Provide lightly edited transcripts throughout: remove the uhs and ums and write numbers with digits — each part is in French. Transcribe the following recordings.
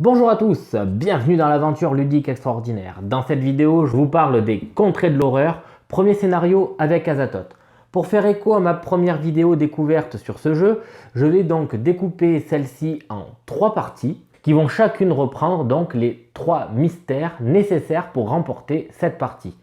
Bonjour à tous, bienvenue dans l'aventure ludique extraordinaire. Dans cette vidéo, je vous parle des Contrées de l'horreur, premier scénario avec Azathoth. Pour faire écho à ma première vidéo découverte sur ce jeu, je vais donc découper celle-ci en 3 parties qui vont chacune reprendre donc les 3 mystères nécessaires pour remporter cette partie.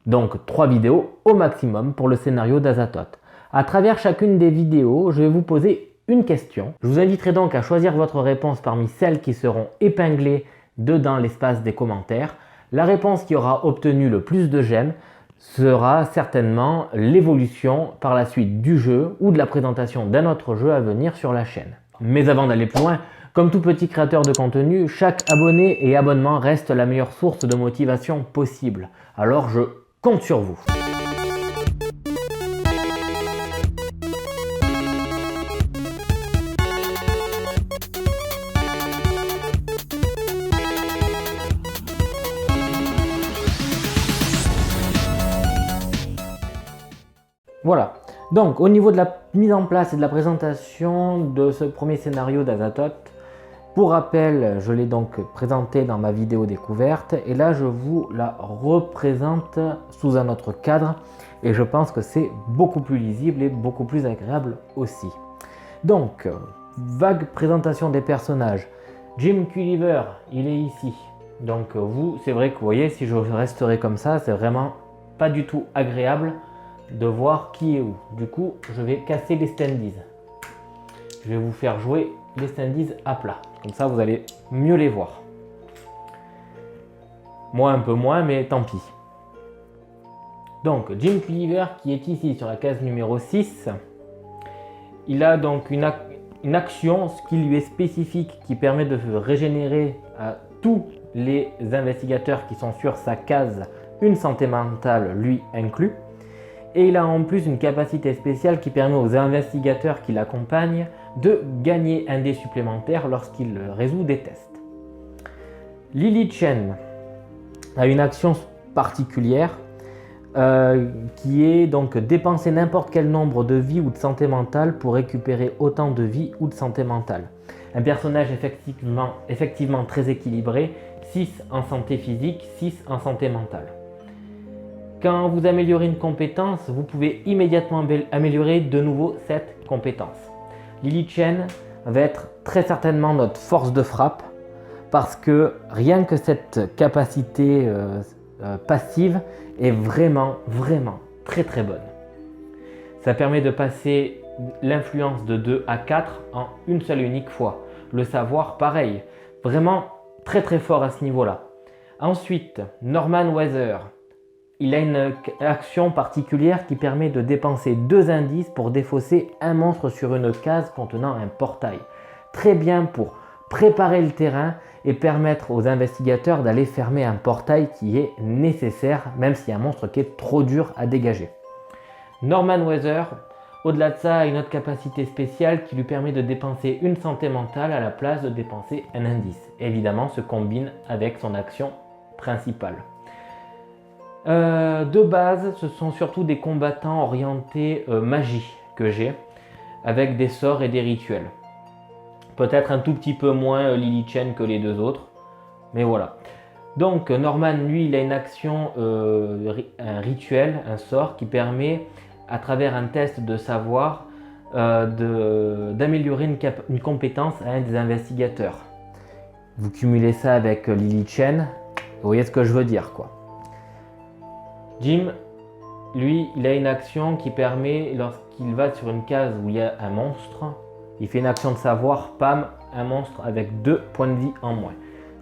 Donc 3 vidéos au maximum pour le scénario d'Azathoth. À travers chacune des vidéos, je vais vous poser une question. Je vous inviterai donc à choisir votre réponse parmi celles qui seront épinglées dans l'espace des commentaires. La réponse qui aura obtenu le plus de j'aime sera certainement l'évolution par la suite du jeu ou de la présentation d'un autre jeu à venir sur la chaîne. Mais avant d'aller plus loin, comme tout petit créateur de contenu, chaque abonné et abonnement reste la meilleure source de motivation possible. Alors je compte sur vous. Voilà, donc au niveau de la mise en place et de la présentation de ce premier scénario d'Azathoth, pour rappel, je l'ai donc présenté dans ma vidéo découverte et là je vous la représente sous un autre cadre et je pense que c'est beaucoup plus lisible et beaucoup plus agréable aussi. Donc, vague présentation des personnages. Jim Culliver, il est ici. Donc vous, c'est vrai que vous voyez, si je resterai comme ça, c'est vraiment pas du tout agréable de voir qui est où. Du coup, je vais casser les standees. Je vais vous faire jouer les standees à plat. Comme ça, vous allez mieux les voir. Moi, un peu moins, mais tant pis. Donc, Jim Cleaver qui est ici sur la case numéro 6. Il a donc une action, ce qui lui est spécifique, qui permet de régénérer à tous les investigateurs qui sont sur sa case une santé mentale, lui inclus. Et il a en plus une capacité spéciale qui permet aux investigateurs qui l'accompagnent de gagner un dé supplémentaire lorsqu'il résout des tests. Lily Chen a une action particulière qui est donc dépenser n'importe quel nombre de vie ou de santé mentale pour récupérer autant de vie ou de santé mentale. Un personnage effectivement très équilibré, 6 en santé physique, 6 en santé mentale. Quand vous améliorez une compétence, vous pouvez immédiatement améliorer de nouveau cette compétence. Lily Chen va être très certainement notre force de frappe parce que rien que cette capacité passive est vraiment très bonne. Ça permet de passer l'influence de 2 à 4 en une seule et unique fois. Le savoir, pareil, vraiment très fort à ce niveau-là. Ensuite, Norman Weather. Il a une action particulière qui permet de dépenser 2 indices pour défausser un monstre sur une case contenant un portail. Très bien pour préparer le terrain et permettre aux investigateurs d'aller fermer un portail qui est nécessaire, même s'il y a un monstre qui est trop dur à dégager. Norman Weather, au-delà de ça, a une autre capacité spéciale qui lui permet de dépenser une santé mentale à la place de dépenser un indice. Évidemment, se combine avec son action principale. De base, ce sont surtout des combattants orientés magie que j'ai, avec des sorts et des rituels. Peut-être un tout petit peu moins Lily Chen que les deux autres, mais voilà. Donc Norman, lui, il a une action, un rituel, un sort qui permet, à travers un test de savoir, d'améliorer une compétence à un des investigateurs. Vous cumulez ça avec Lily Chen, vous voyez ce que je veux dire, quoi. Jim, lui, il a une action qui permet, lorsqu'il va sur une case où il y a un monstre, il fait une action de savoir, pam, un monstre avec 2 points de vie en moins.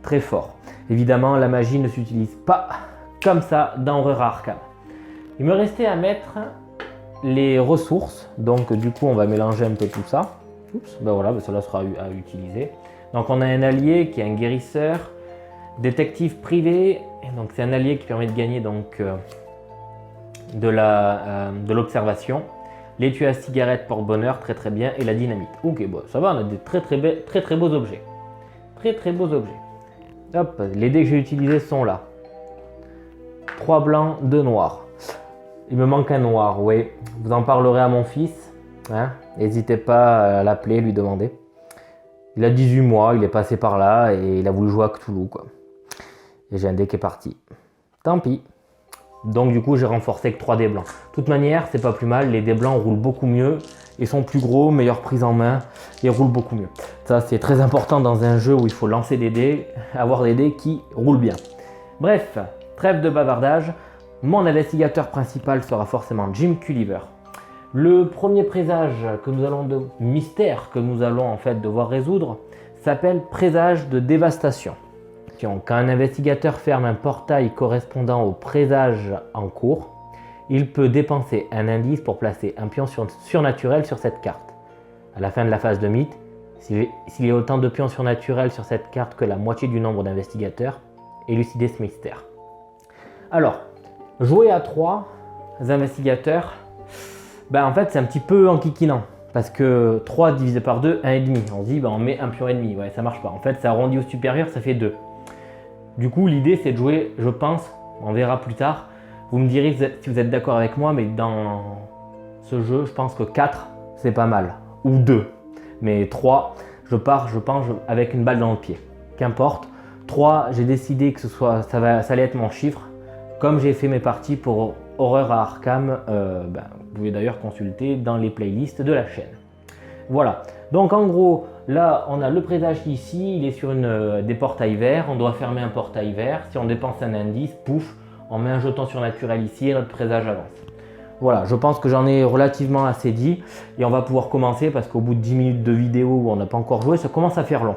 Très fort. Évidemment, la magie ne s'utilise pas comme ça dans Horror Arkham. Il me restait à mettre les ressources, donc du coup on va mélanger un peu tout ça. Oups, ben voilà, ben cela sera à utiliser. Donc on a un allié qui est un guérisseur, détective privé, et donc c'est un allié qui permet de gagner donc de l'observation. L'étui à cigarette porte-bonheur, très bien, et la dynamite. Ok, bon, ça va, on a des très beaux objets. Très beaux objets. Hop, les dés que j'ai utilisés sont là. 3 blancs, 2 noirs. Il me manque un noir, oui. Vous en parlerez à mon fils. Hein, n'hésitez pas à l'appeler, lui demander. Il a 18 mois, il est passé par là et il a voulu jouer à Cthulhu, quoi. Et j'ai un dé qui est parti. Tant pis. Donc du coup, j'ai renforcé avec 3 dés blancs. De toute manière, c'est pas plus mal. Les dés blancs roulent beaucoup mieux. Ils sont plus gros, meilleure prise en main. Ils roulent beaucoup mieux. Ça, c'est très important dans un jeu où il faut lancer des dés, avoir des dés qui roulent bien. Bref, trêve de bavardage. Mon investigateur principal sera forcément Jim Culliver. Le premier présage que nous allons mystère que nous allons en fait devoir résoudre s'appelle présage de dévastation. Quand un investigateur ferme un portail correspondant au présage en cours, il peut dépenser un indice pour placer un pion surnaturel sur cette carte. À la fin de la phase de mythe, s'il y a autant de pions surnaturels sur cette carte que la moitié du nombre d'investigateurs, élucidez ce mystère. Alors, jouer à 3 investigateurs, en fait c'est un petit peu enquiquinant. Parce que 3 divisé par 2, 1,5. On se dit, on met un pion et demi. Ouais, ça marche pas. En fait, ça arrondit au supérieur, ça fait 2. Du coup, l'idée, c'est de jouer, je pense, on verra plus tard. Vous me direz si vous êtes d'accord avec moi, mais dans ce jeu, je pense que 4, c'est pas mal. Ou 2. Mais 3, je pense, avec une balle dans le pied. Qu'importe. 3, j'ai décidé que ça allait être mon chiffre. Comme j'ai fait mes parties pour Horreur à Arkham, vous pouvez d'ailleurs consulter dans les playlists de la chaîne. Voilà, donc en gros, là on a le présage ici, il est sur des portails verts, on doit fermer un portail vert. Si on dépense un indice, pouf, on met un jeton surnaturel ici et notre présage avance. Voilà, je pense que j'en ai relativement assez dit et on va pouvoir commencer parce qu'au bout de 10 minutes de vidéo où on n'a pas encore joué, ça commence à faire long.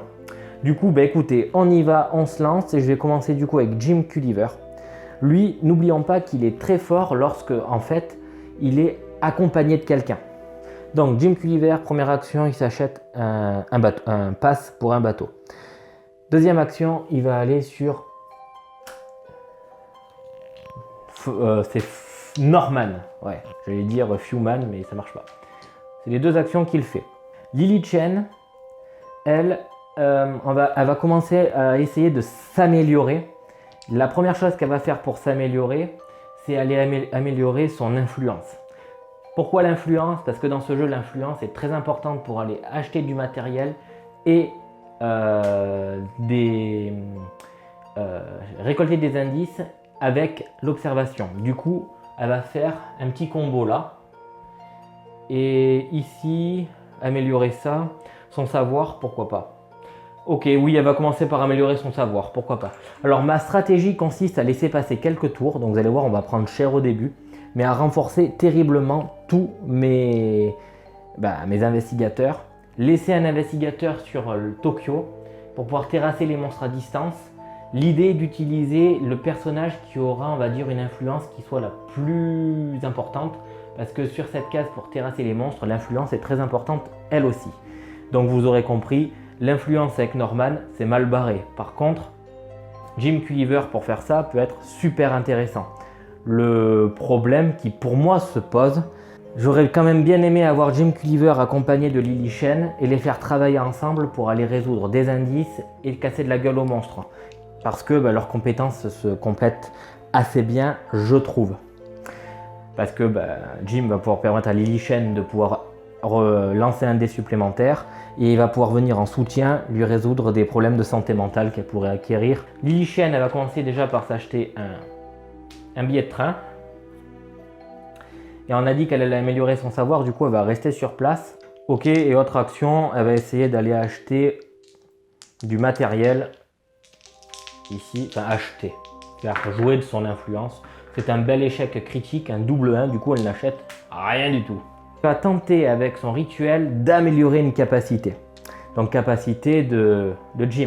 Du coup, écoutez, on y va, on se lance et je vais commencer du coup avec Jim Culliver. Lui, n'oublions pas qu'il est très fort lorsque, en fait, il est accompagné de quelqu'un. Donc, Jim Culliver, première action, il s'achète un pass pour un bateau. Deuxième action, il va aller sur... c'est Norman. Ouais, j'allais dire Fewman, mais ça marche pas. C'est les 2 actions qu'il fait. Lily Chen, elle va commencer à essayer de s'améliorer. La première chose qu'elle va faire pour s'améliorer, c'est aller améliorer son influence. Pourquoi l'influence? Parce que dans ce jeu, l'influence est très importante pour aller acheter du matériel et récolter des indices avec l'observation. Du coup, elle va faire un petit combo là. Et ici, améliorer ça, son savoir, pourquoi pas. Ok, oui, elle va commencer par améliorer son savoir, pourquoi pas. Alors, ma stratégie consiste à laisser passer quelques tours. Donc, vous allez voir, on va prendre cher au début, mais à renforcer terriblement tous mes investigateurs. Laisser un investigateur sur Tokyo pour pouvoir terrasser les monstres à distance. L'idée d'utiliser le personnage qui aura, on va dire, une influence qui soit la plus importante. Parce que sur cette case, pour terrasser les monstres, l'influence est très importante, elle aussi. Donc, vous aurez compris. L'influence avec Norman, c'est mal barré. Par contre, Jim Culliver, pour faire ça, peut être super intéressant. Le problème qui, pour moi, se pose, j'aurais quand même bien aimé avoir Jim Culliver accompagné de Lily Chen et les faire travailler ensemble pour aller résoudre des indices et casser de la gueule aux monstres. Parce que leurs compétences se complètent assez bien, je trouve. Parce que Jim va pouvoir permettre à Lily Chen de pouvoir lancer un dé supplémentaire et il va pouvoir venir en soutien lui résoudre des problèmes de santé mentale qu'elle pourrait acquérir. Lily Chen, elle va commencer déjà par s'acheter un billet de train et on a dit qu'elle allait améliorer son savoir, du coup elle va rester sur place. Ok, et autre action, elle va essayer d'aller acheter du matériel ici, enfin acheter, faire jouer de son influence. C'est un bel échec critique, un double 1, du coup elle n'achète rien du tout. Va tenter avec son rituel d'améliorer une capacité. Donc capacité de Jim.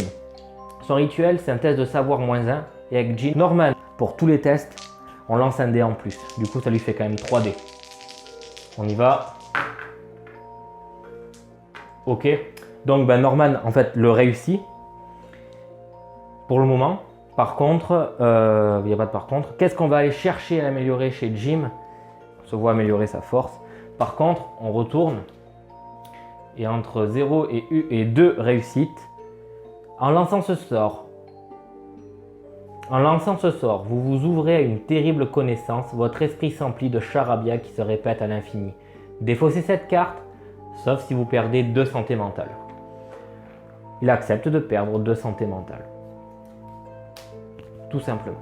Son rituel, c'est un test de savoir -1 et avec Jim Norman, pour tous les tests, on lance un dé en plus. Du coup, ça lui fait quand même 3 dés. On y va. Ok. Donc Norman, en fait, le réussit pour le moment. Par contre, il n'y a pas de par contre. Qu'est-ce qu'on va aller chercher à améliorer chez Jim? On se voit améliorer sa force. Par contre, on retourne et entre 0 et 2 réussites, en lançant ce sort, vous vous ouvrez à une terrible connaissance, votre esprit s'emplit de charabia qui se répète à l'infini. Défaussez cette carte, sauf si vous perdez 2 santé mentale. il accepte de perdre de santé mentale. Tout simplement.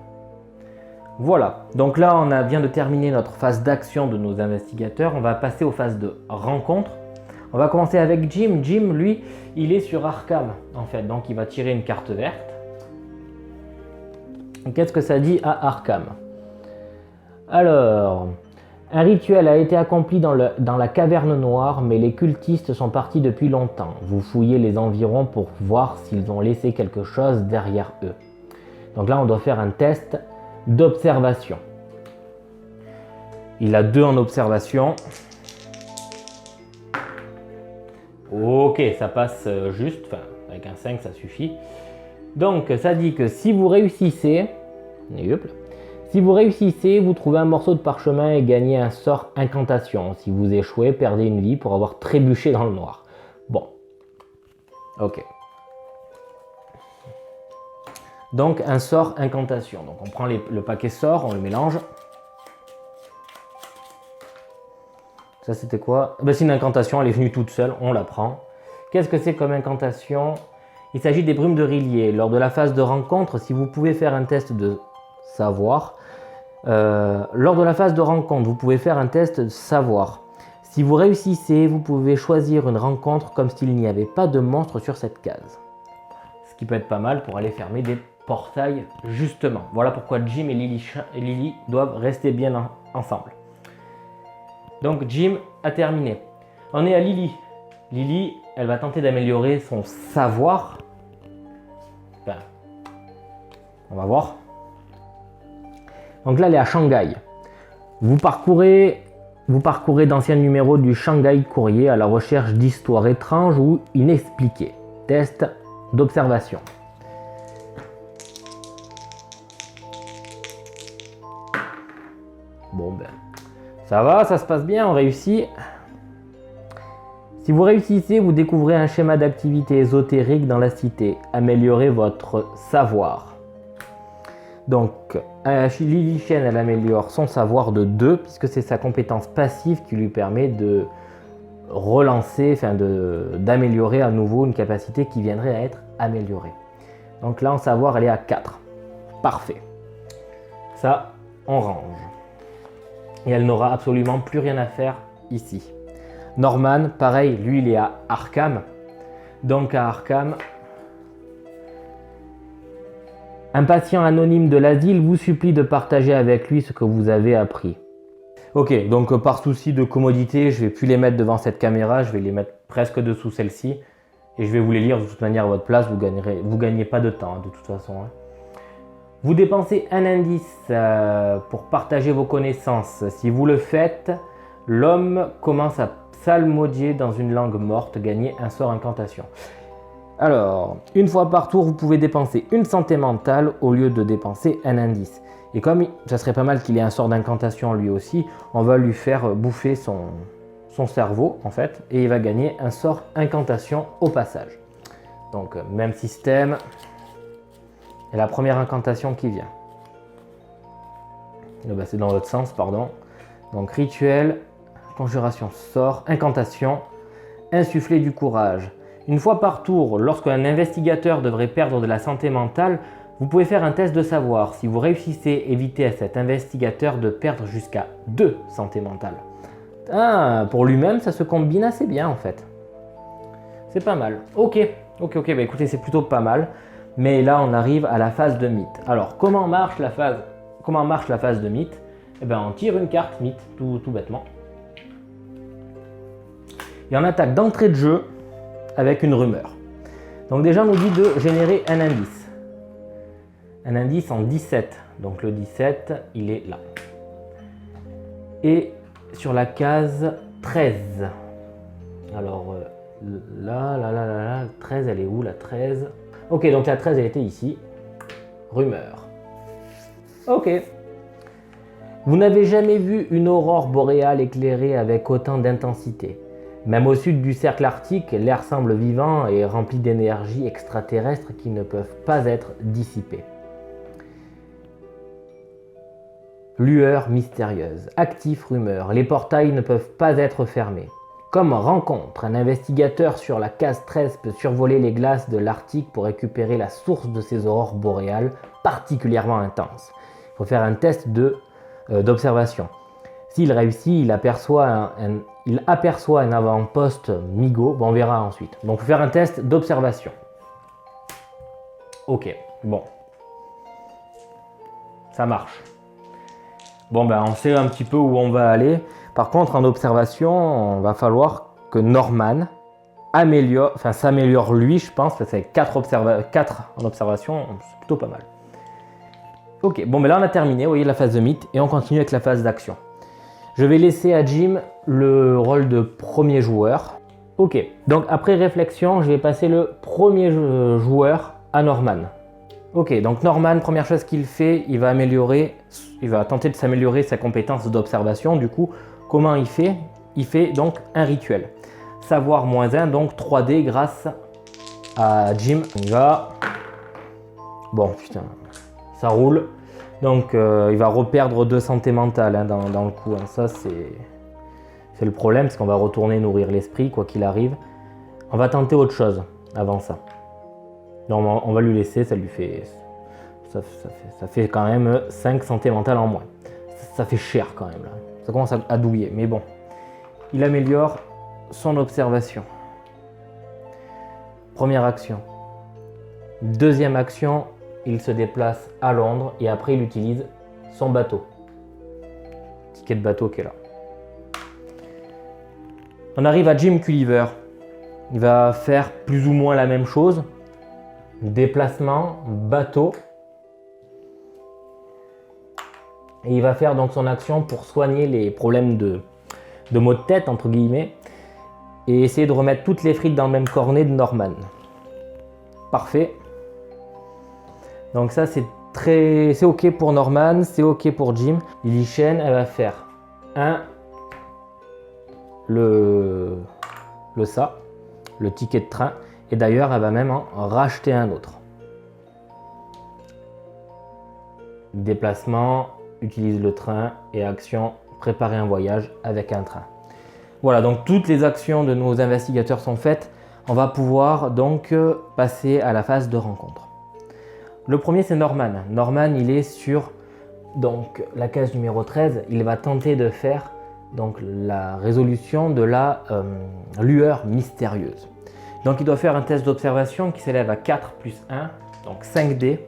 Voilà, donc là on vient de terminer notre phase d'action de nos investigateurs. On va passer aux phases de rencontre. On va commencer avec Jim. Jim, lui, il est sur Arkham en fait, donc il va tirer une carte verte. Qu'est-ce que ça dit à Arkham? Alors, un rituel a été accompli dans la caverne noire, mais les cultistes sont partis depuis longtemps. Vous fouillez les environs pour voir s'ils ont laissé quelque chose derrière eux. Donc là, on doit faire un test d'observation. Il a 2 en observation. Ok, ça passe juste, enfin, avec un 5 ça suffit. Donc ça dit que si vous réussissez, vous trouvez un morceau de parchemin et gagnez un sort incantation. Si vous échouez, perdez une vie pour avoir trébuché dans le noir. Bon, ok. Donc un sort incantation. Donc on prend le paquet sort, on le mélange. Ça c'était quoi? Ben, c'est une incantation, elle est venue toute seule, on la prend. Qu'est-ce que c'est comme incantation? Il s'agit des brumes de Rillier. Lors de la phase de rencontre, si vous pouvez faire un test de savoir. Lors de la phase de rencontre, vous pouvez faire un test de savoir. Si vous réussissez, vous pouvez choisir une rencontre comme s'il n'y avait pas de monstre sur cette case. Ce qui peut être pas mal pour aller fermer des portails justement. Voilà pourquoi Jim et Lily doivent rester bien ensemble. Donc Jim a terminé. On est à Lily. Lily, elle va tenter d'améliorer son savoir. Enfin, on va voir. Donc là, elle est à Shanghai. Vous parcourez d'anciens numéros du Shanghai Courrier à la recherche d'histoires étranges ou inexpliquées. Test d'observation. Bon ben, ça va, ça se passe bien, on réussit. Si vous réussissez, vous découvrez un schéma d'activité ésotérique dans la cité. Améliorez votre savoir. Donc, Lily Chen, elle améliore son savoir de 2, puisque c'est sa compétence passive qui lui permet de relancer, enfin d'améliorer à nouveau une capacité qui viendrait à être améliorée. Donc là, en savoir, elle est à 4. Parfait. Ça, on range. Et elle n'aura absolument plus rien à faire ici. Norman, pareil, lui, il est à Arkham. Donc à Arkham, un patient anonyme de l'asile vous supplie de partager avec lui ce que vous avez appris. Ok, donc par souci de commodité, je ne vais plus les mettre devant cette caméra, je vais les mettre presque dessous celle-ci. Et je vais vous les lire de toute manière à votre place, vous gagnez pas de temps de toute façon. Vous dépensez un indice pour partager vos connaissances. Si vous le faites, l'homme commence à psalmodier dans une langue morte, gagner un sort incantation. Alors, une fois par tour, vous pouvez dépenser une santé mentale au lieu de dépenser un indice. Et comme ça serait pas mal qu'il ait un sort d'incantation lui aussi, on va lui faire bouffer son cerveau en fait, et il va gagner un sort incantation au passage. Donc, même système. Et la première incantation qui vient. C'est dans l'autre sens, pardon. Donc, rituel, conjuration, sort, incantation, insuffler du courage. Une fois par tour, lorsqu'un investigateur devrait perdre de la santé mentale, vous pouvez faire un test de savoir. Si vous réussissez, évitez à cet investigateur de perdre jusqu'à 2 santé mentale. Ah, pour lui-même, ça se combine assez bien en fait. C'est pas mal. Ok, bah écoutez, c'est plutôt pas mal. Mais là, on arrive à la phase de mythe. Alors, comment marche la phase de mythe? Eh bien, on tire une carte mythe, tout bêtement. Et on attaque d'entrée de jeu avec une rumeur. Donc déjà, on nous dit de générer un indice. Un indice en 17. Donc le 17, il est là. Et sur la case 13. Alors là, 13, elle est où la 13? Ok, donc la 13, elle était ici. Rumeur. Ok. Vous n'avez jamais vu une aurore boréale éclairée avec autant d'intensité. Même au sud du cercle arctique, l'air semble vivant et rempli d'énergie extraterrestre qui ne peuvent pas être dissipées. Lueur mystérieuse. Actif rumeur. Les portails ne peuvent pas être fermés. Comme rencontre, un investigateur sur la case 13 peut survoler les glaces de l'Arctique pour récupérer la source de ces aurores boréales particulièrement intenses. Il faut faire un test d'observation. S'il réussit, il aperçoit un avant-poste MIGO. Bon, on verra ensuite. Donc, il faut faire un test d'observation. Ok, bon. Ça marche. Bon, ben, on sait un petit peu où on va aller. Par contre, en observation, il va falloir que Norman s'améliore lui, je pense, parce qu'avec 4 en observation, c'est plutôt pas mal. Ok, bon, ben là, on a terminé, vous voyez, la phase de mythe, et on continue avec la phase d'action. Je vais laisser à Jim le rôle de premier joueur. Ok, donc après réflexion, je vais passer le premier joueur à Norman. Ok, donc Norman, première chose qu'il fait, il va tenter de s'améliorer sa compétence d'observation. Du coup, comment il fait? Il fait donc un rituel. Savoir -1, donc 3D grâce à Jim. On y va. Bon, putain, ça roule. Donc, il va reperdre 2 santé mentale hein, dans le coup. Hein. Ça, c'est le problème, parce qu'on va retourner nourrir l'esprit, quoi qu'il arrive. On va tenter autre chose avant ça. Donc, on va lui laisser, ça fait quand même 5 santé mentale en moins. Ça fait cher quand même, là. Ça commence à douiller, mais bon. Il améliore son observation. Première action. Deuxième action, il se déplace à Londres et après il utilise son bateau. Ticket de bateau qui est là. On arrive à Jim Culliver. Il va faire plus ou moins la même chose. Déplacement, bateau. Et il va faire donc son action pour soigner les problèmes de maux de tête, entre guillemets, et essayer de remettre toutes les frites dans le même cornet de Norman. Parfait. Donc ça c'est ok pour Norman, c'est ok pour Jim. Lily Chen, elle va faire le ticket de train, et d'ailleurs elle va même en racheter un autre. Déplacement, utilise le train, et action, préparer un voyage avec un train. Voilà, donc toutes les actions de nos investigateurs sont faites. On va pouvoir donc passer à la phase de rencontre. Le premier, c'est Norman. Norman, il est sur donc, la case numéro 13. Il va tenter de faire donc, la résolution de la lueur mystérieuse. Donc il doit faire un test d'observation qui s'élève à 4 plus 1, donc 5D.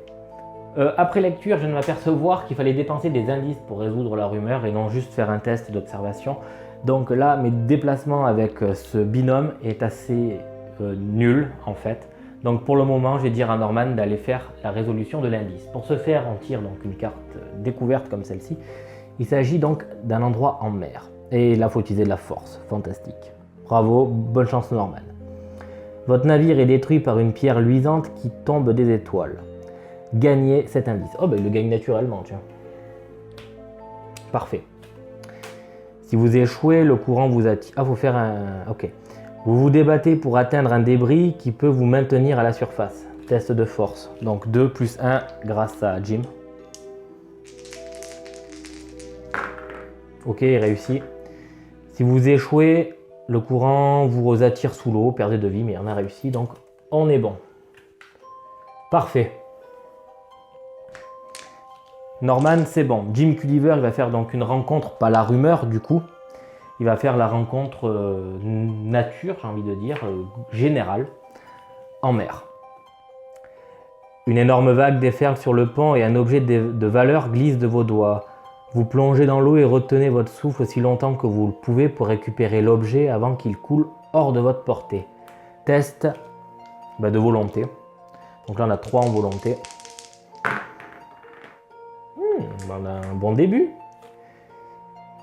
Après lecture, je viens de m'apercevoir qu'il fallait dépenser des indices pour résoudre la rumeur et non juste faire un test d'observation. Donc là, mes déplacements avec ce binôme est assez nul en fait. Donc pour le moment, je vais dire à Norman d'aller faire la résolution de l'indice. Pour ce faire, on tire donc une carte découverte comme celle-ci. Il s'agit donc d'un endroit en mer. Et là, il faut utiliser de la force. Fantastique. Bravo, bonne chance Norman. Votre navire est détruit par une pierre luisante qui tombe des étoiles. Gagnez cet indice. Oh, ben il le gagne naturellement, tiens. Parfait. Si vous échouez, le courant vous attire. Ah, faut faire un... Ok. Vous vous débattez pour atteindre un débris qui peut vous maintenir à la surface. Test de force. Donc 2 plus 1 grâce à Jim. Ok, il réussit. Si vous échouez, le courant vous attire sous l'eau, perdez de vie, mais on a réussi, donc on est bon. Parfait. Norman, c'est bon. Jim Culliver, il va faire donc une rencontre, pas la rumeur du coup. Il va faire la rencontre nature, j'ai envie de dire, générale, en mer. Une énorme vague déferle sur le pont et un objet de valeur glisse de vos doigts. Vous plongez dans l'eau et retenez votre souffle aussi longtemps que vous le pouvez pour récupérer l'objet avant qu'il coule hors de votre portée. Test de volonté. Donc là, on a 3 en volonté. On a un bon début.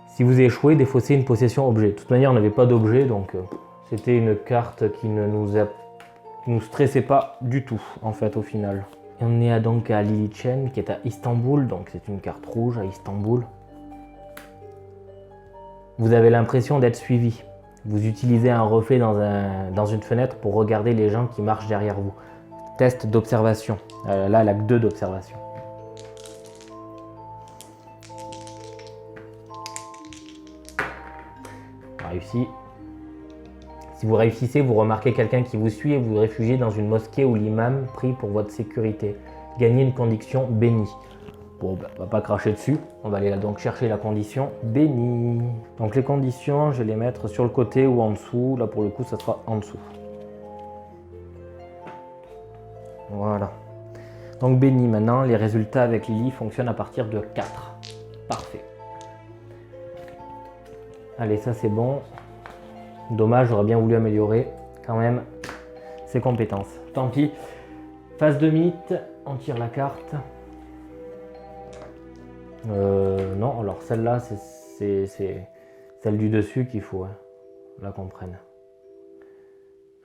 Si vous échouez, défaussez une possession objet. De toute manière, on n'avait pas d'objet, donc c'était une carte qui ne nous stressait pas du tout, en fait, au final. Et on est donc à Lily Chen, qui est à Istanbul, donc c'est une carte rouge à Istanbul. Vous avez l'impression d'être suivi. Vous utilisez un reflet dans une fenêtre pour regarder les gens qui marchent derrière vous. Test d'observation. Là, elle a que 2 d'observation. Réussi. Si vous réussissez, vous remarquez quelqu'un qui vous suit et vous vous réfugiez dans une mosquée où l'imam prie pour votre sécurité. Gagnez une condition bénie. Bon, ben, on va pas cracher dessus. On va aller là donc chercher la condition bénie. Donc les conditions, je vais les mettre sur le côté ou en dessous. Là pour le coup, ça sera en dessous. Voilà. Donc béni maintenant, les résultats avec Lily fonctionnent à partir de 4. Parfait. Allez, ça c'est bon. Dommage, j'aurais bien voulu améliorer quand même ses compétences. Tant pis. Phase de mythe, on tire la carte. Non, alors celle-là, c'est celle du dessus qu'il faut la qu'on prenne.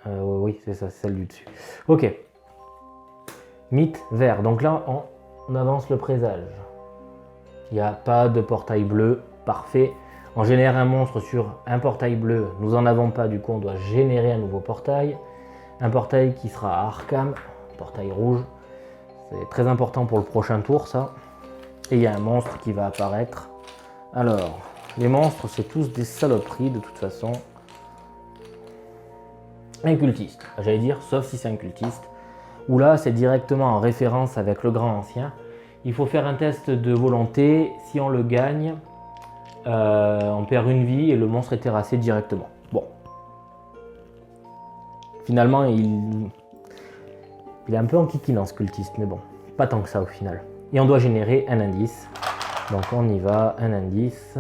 Oui, c'est ça, c'est celle du dessus. Ok. Mythe vert. Donc là, on avance le présage. Il n'y a pas de portail bleu. Parfait. On génère un monstre sur un portail bleu. Nous n'en avons pas, du coup, on doit générer un nouveau portail. Un portail qui sera à Arkham. Portail rouge. C'est très important pour le prochain tour, ça. Et il y a un monstre qui va apparaître. Alors, les monstres, c'est tous des saloperies, de toute façon. Un cultiste, j'allais dire, sauf si c'est un cultiste. Où là, c'est directement en référence avec le grand ancien. Il faut faire un test de volonté. Si on le gagne, on perd une vie et le monstre est terrassé directement. Bon. Finalement, il est un peu enquiquinant ce cultiste, mais bon, pas tant que ça au final. Et on doit générer un indice. Donc on y va, un indice.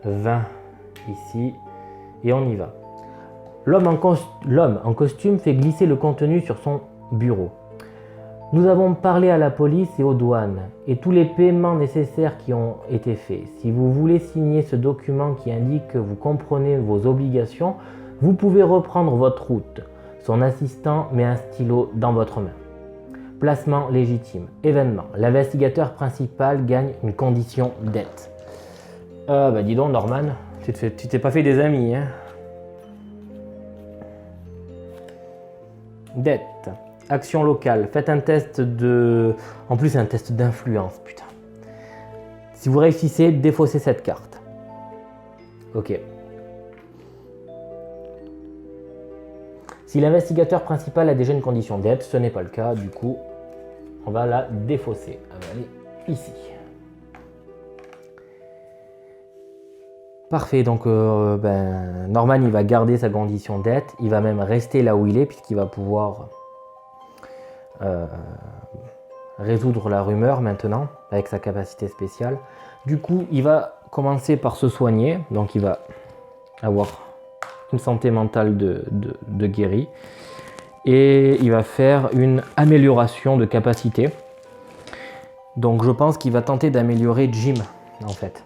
20 ici. Et on y va. L'homme en costume fait glisser le contenu sur son bureau. Nous avons parlé à la police et aux douanes et tous les paiements nécessaires qui ont été faits. Si vous voulez signer ce document qui indique que vous comprenez vos obligations, vous pouvez reprendre votre route. Son assistant met un stylo dans votre main. Placement légitime. Événement. L'investigateur principal gagne une condition dette. Bah dis donc Norman, tu t'es pas fait des amis, hein. Dette. Action locale. Faites un test de... En plus, c'est un test d'influence, putain. Si vous réussissez, défaussez cette carte. Ok. Si l'investigateur principal a déjà une condition d'aide, ce n'est pas le cas, du coup, on va la défausser. Elle va aller ici. Parfait, donc Norman il va garder sa condition d'aide, il va même rester là où il est puisqu'il va pouvoir résoudre la rumeur maintenant avec sa capacité spéciale. Du coup, il va commencer par se soigner, donc il va avoir une santé mentale de guéri et il va faire une amélioration de capacité. Donc je pense qu'il va tenter d'améliorer Jim en fait.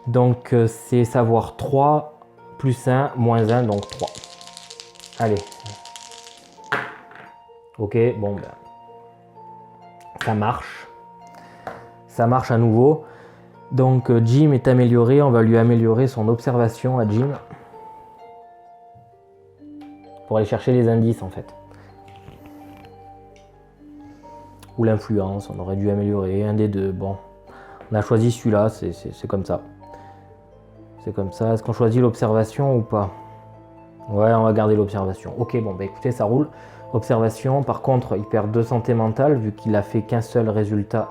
Donc c'est savoir 3 plus 1 moins 1, donc 3. Allez. Ok, bon ben. Ça marche. Ça marche à nouveau. Donc Jim est amélioré, on va lui améliorer son observation à Jim. Pour aller chercher les indices en fait. Ou l'influence, on aurait dû améliorer un des deux. Bon, on a choisi celui-là, c'est comme ça. C'est comme ça. Est-ce qu'on choisit l'observation ou pas? Ouais, on va garder l'observation. Ok, bon, bah écoutez, ça roule. Observation, par contre, il perd 2 santé mentale vu qu'il a fait qu'un seul résultat.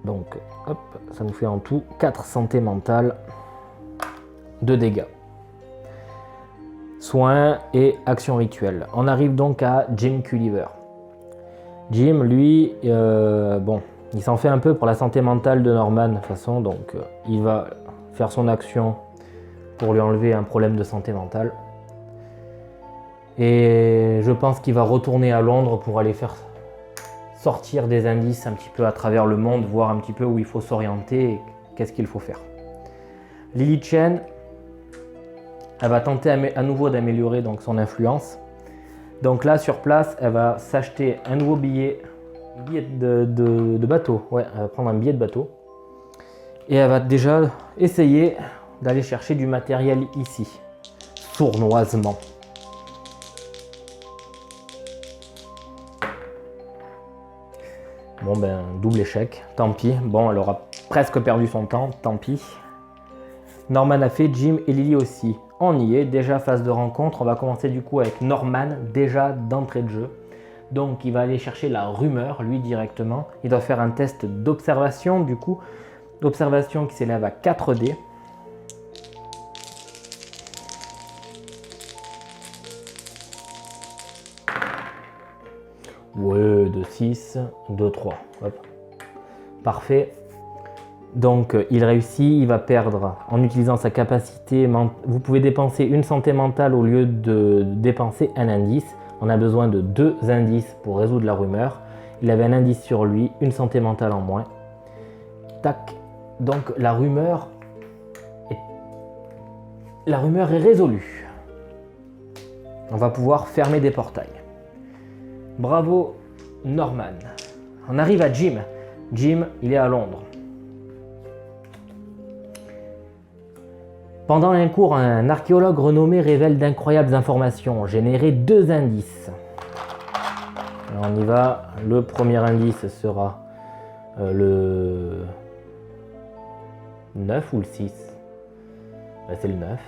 Donc, hop, ça nous fait en tout 4 santé mentale, 2 dégâts. Soins et action rituelle. On arrive donc à Jim Culliver. Jim, lui, bon, il s'en fait un peu pour la santé mentale de Norman, de toute façon, donc il va faire son action pour lui enlever un problème de santé mentale. Et je pense qu'il va retourner à Londres pour aller faire sortir des indices un petit peu à travers le monde, voir un petit peu où il faut s'orienter et qu'est-ce qu'il faut faire. Lily Chen, elle va tenter à nouveau d'améliorer donc son influence. Donc là, sur place, elle va s'acheter un nouveau billet de bateau. Ouais, elle va prendre un billet de bateau. Et elle va déjà essayer d'aller chercher du matériel ici, sournoisement. Bon ben, double échec, tant pis. Bon, elle aura presque perdu son temps, tant pis. Norman a fait, Jim et Lily aussi. On y est, déjà phase de rencontre. On va commencer du coup avec Norman, déjà d'entrée de jeu. Donc il va aller chercher la rumeur, lui directement. Il doit faire un test d'observation, du coup. D'observation qui s'élève à 4D. Ouais, de 6, de 3. Hop. Parfait. Donc il réussit, il va perdre en utilisant sa capacité. Vous pouvez dépenser une santé mentale au lieu de dépenser un indice. On a besoin de 2 indices pour résoudre la rumeur. Il avait un indice sur lui, une santé mentale en moins. Tac. Donc la rumeur est résolue. On va pouvoir fermer des portails. Bravo Norman. On arrive à Jim. Jim, il est à Londres. Pendant un cours, un archéologue renommé révèle d'incroyables informations. Générer 2 indices. Alors on y va. Le premier indice sera le 9 ou le 6. C'est le 9.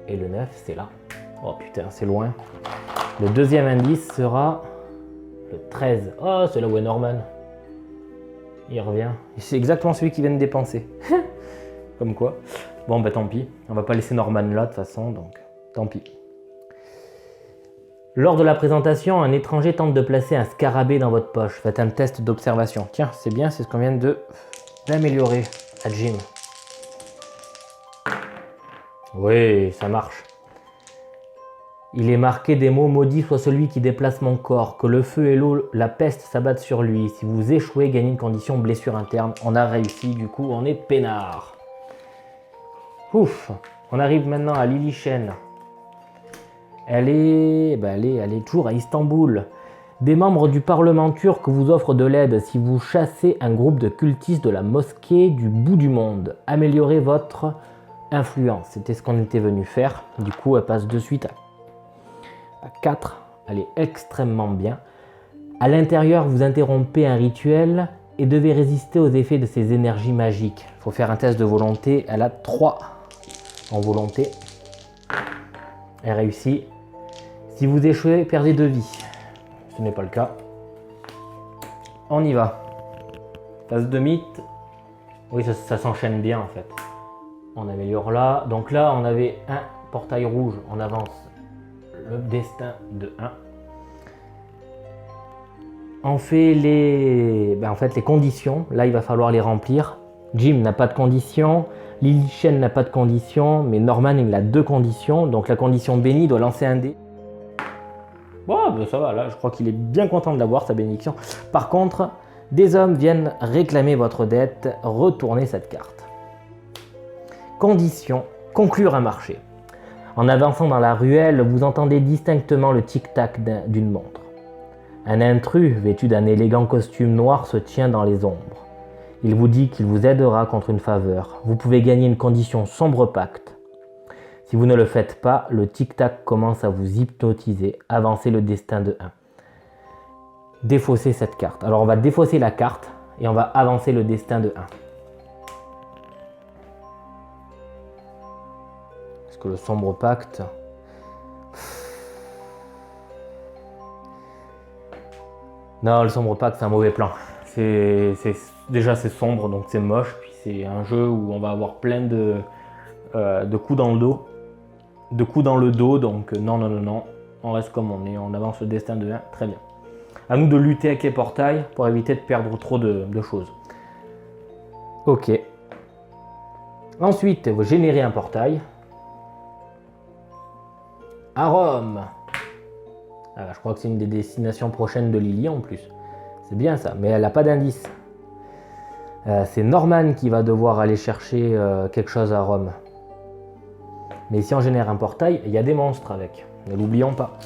Et le 9, c'est là. Oh putain, c'est loin. Le deuxième indice sera le 13. Oh, c'est là où est Norman. Il revient. C'est exactement celui qui vient de dépenser. Comme quoi. Bon, bah tant pis. On va pas laisser Norman là de toute façon, donc tant pis. Lors de la présentation, un étranger tente de placer un scarabée dans votre poche. Faites un test d'observation. Tiens, c'est bien, c'est ce qu'on vient d'améliorer à Jim. Oui, ça marche. Il est marqué des mots: maudit soit celui qui déplace mon corps, que le feu et l'eau, la peste s'abattent sur lui. Si vous échouez, gagnez une condition blessure interne. On a réussi, du coup, on est peinard. Ouf. On arrive maintenant à Lily Shen. Elle est toujours à Istanbul. Des membres du Parlement turc vous offrent de l'aide si vous chassez un groupe de cultistes de la mosquée du bout du monde. Améliorez votre influence. C'était ce qu'on était venu faire. Du coup, elle passe de suite à 4. Elle est extrêmement bien. À l'intérieur, vous interrompez un rituel et devez résister aux effets de ces énergies magiques. Il faut faire un test de volonté. Elle a 3 en volonté. Elle réussit. Si vous échouez, perdez 2 vies. Ce n'est pas le cas. On y va. Phase de mythe. Oui, ça s'enchaîne bien en fait. On améliore là. Donc là, on avait un portail rouge. On avance le destin de 1. On fait les conditions. Là, il va falloir les remplir. Jim n'a pas de conditions. Lily Shen n'a pas de conditions. Mais Norman, il a 2 conditions. Donc la condition bénie doit lancer un dé. Bon, ben ça va, là, je crois qu'il est bien content de l'avoir, sa bénédiction. Par contre, des hommes viennent réclamer votre dette. Retournez cette carte. Condition, conclure un marché. En avançant dans la ruelle, vous entendez distinctement le tic-tac d'une montre. Un intrus, vêtu d'un élégant costume noir, se tient dans les ombres. Il vous dit qu'il vous aidera contre une faveur. Vous pouvez gagner une condition sombre pacte. Si vous ne le faites pas, le tic-tac commence à vous hypnotiser. Avancez le destin de 1. Défaussez cette carte. Alors on va défausser la carte et on va avancer le destin de 1. Est-ce que le sombre pacte... Non, le sombre pacte, c'est un mauvais plan. Déjà, c'est sombre, donc c'est moche. Puis c'est un jeu où on va avoir plein de coups dans le dos. De coups dans le dos, donc non. On reste comme on est, on avance le destin de 1. Très bien. À nous de lutter avec les portails pour éviter de perdre trop de choses. Ok. Ensuite, vous générez un portail. À Rome. Ah, je crois que c'est une des destinations prochaines de Lily en plus. C'est bien ça, mais elle n'a pas d'indice. C'est Norman qui va devoir aller chercher quelque chose à Rome. Mais si on génère un portail, il y a des monstres avec. Ne l'oublions pas.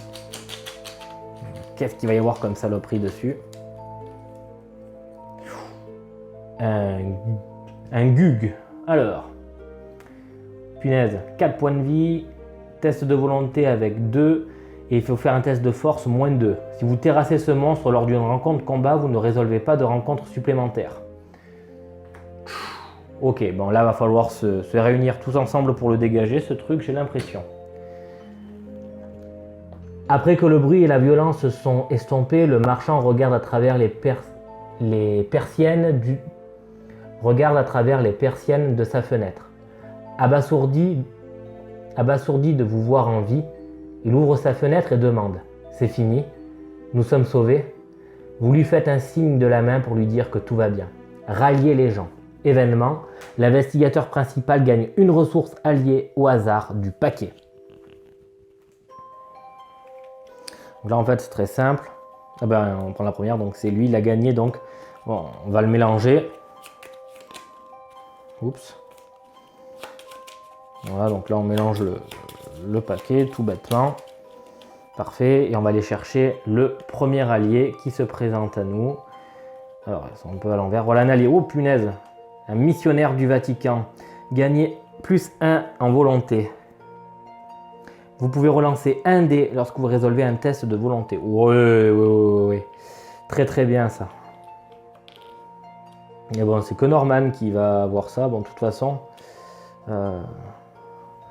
Qu'est-ce qu'il va y avoir comme saloperie dessus? Un Gug. Alors. Punaise. 4 points de vie. Test de volonté avec 2. Et il faut faire un test de force moins 2. Si vous terrassez ce monstre lors d'une rencontre combat, vous ne résolvez pas de rencontre supplémentaire. Ok, bon là va falloir se réunir tous ensemble pour le dégager ce truc, j'ai l'impression. Après que le bruit et la violence se sont estompés, le marchand regarde à travers les persiennes de sa fenêtre. Abasourdi de vous voir en vie, il ouvre sa fenêtre et demande « C'est fini? Nous sommes sauvés ?» Vous lui faites un signe de la main pour lui dire que tout va bien. Ralliez les gens. Événement, l'investigateur principal gagne une ressource alliée au hasard du paquet. Donc là en fait c'est très simple. Ah ben, on prend la première, donc c'est lui, il a gagné, donc bon, on va le mélanger. Oups. Voilà, donc là on mélange le paquet tout bêtement. Parfait, et on va aller chercher le premier allié qui se présente à nous. Alors, ils sont un peu à l'envers. Voilà un allié. Oh punaise! Un missionnaire du Vatican. Gagner +1 en volonté. Vous pouvez relancer un dé lorsque vous résolvez un test de volonté. Ouais. Très très bien ça. Et bon, c'est que Norman qui va avoir ça. Bon, de toute façon,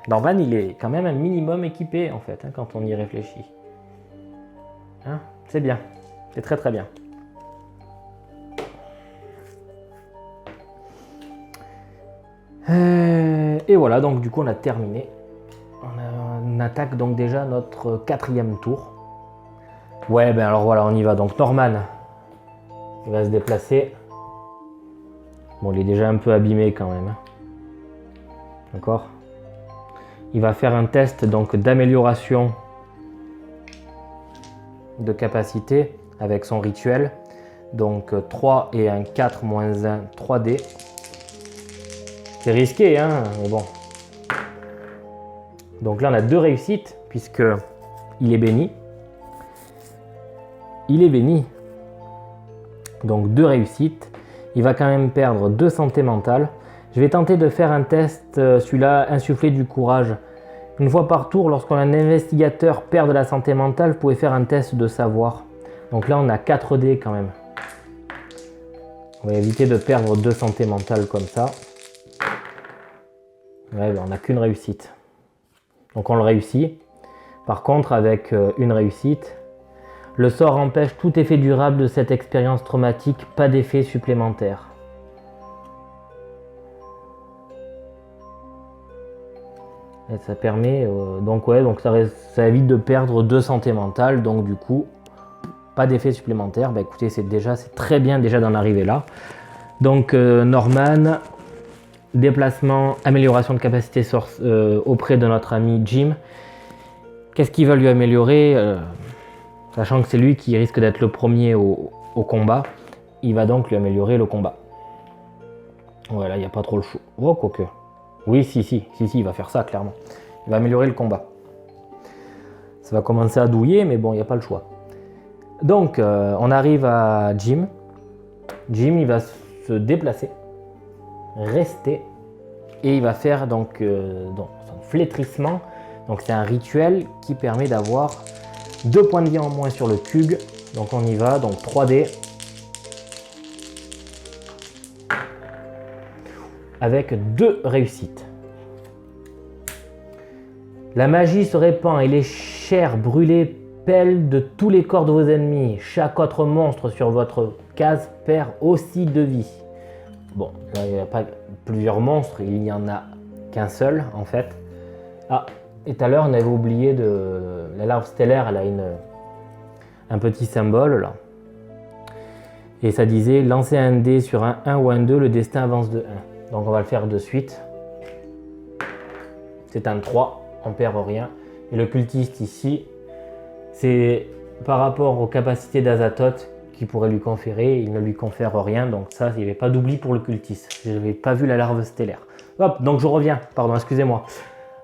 Norman, il est quand même un minimum équipé en fait, hein, quand on y réfléchit. Hein, c'est bien. C'est très très bien. Et voilà, donc du coup on a terminé. On attaque donc déjà notre 4e tour. Ouais, ben alors voilà, on y va. Donc Norman, il va se déplacer. Bon, il est déjà un peu abîmé quand même. D'accord. Il va faire un test donc d'amélioration de capacité avec son rituel. Donc 3 et un 4 moins 1, 3D. C'est risqué, hein, mais bon. Donc là, on a 2 réussites, puisque il est béni. Il est béni. Donc 2 réussites. Il va quand même perdre 2 santé mentale. Je vais tenter de faire un test, celui-là, insuffler du courage. Une fois par tour, lorsqu'un investigateur perd de la santé mentale, vous pouvez faire un test de savoir. Donc là, on a 4 dés quand même. On va éviter de perdre 2 santé mentale comme ça. Ouais, ben on n'a qu'une réussite. Donc on le réussit. Par contre, avec une réussite, le sort empêche tout effet durable de cette expérience traumatique, pas d'effet supplémentaire. Et ça permet, donc ça évite de perdre 2 santé mentale, donc du coup, pas d'effet supplémentaire. Bah écoutez, c'est très bien déjà d'en arriver là. Donc Norman, déplacement, amélioration de capacité auprès de notre ami Jim. Qu'est-ce qu'il va lui améliorer, sachant que c'est lui qui risque d'être le premier au combat, il va donc lui améliorer le combat. Voilà, il n'y a pas trop le choix. Oh, quoique. Oui, si, il va faire ça, clairement. Il va améliorer le combat. Ça va commencer à douiller, mais bon, il n'y a pas le choix. Donc, on arrive à Jim. Jim, il va se déplacer, rester, et il va faire donc son flétrissement. Donc, c'est un rituel qui permet d'avoir 2 points de vie en moins sur le cube. Donc, on y va. Donc, 3D. Avec 2 réussites. La magie se répand et les chairs brûlées pèlent de tous les corps de vos ennemis. Chaque autre monstre sur votre case perd aussi de vie. Bon, là il n'y a pas plusieurs monstres, il n'y en a qu'un seul en fait. Ah, et tout à l'heure on avait oublié la larve stellaire, elle a un petit symbole là. Et ça disait lancer un dé sur un 1 ou un 2, le destin avance de 1. Donc on va le faire de suite. C'est un 3, on perd rien. Et le cultiste ici, c'est par rapport aux capacités d'Azathoth qu'il pourrait lui conférer, il ne lui confère rien. Donc ça, il n'y avait pas d'oubli pour le cultiste. Je n'avais pas vu la larve stellaire. Hop, donc je reviens, pardon, excusez-moi,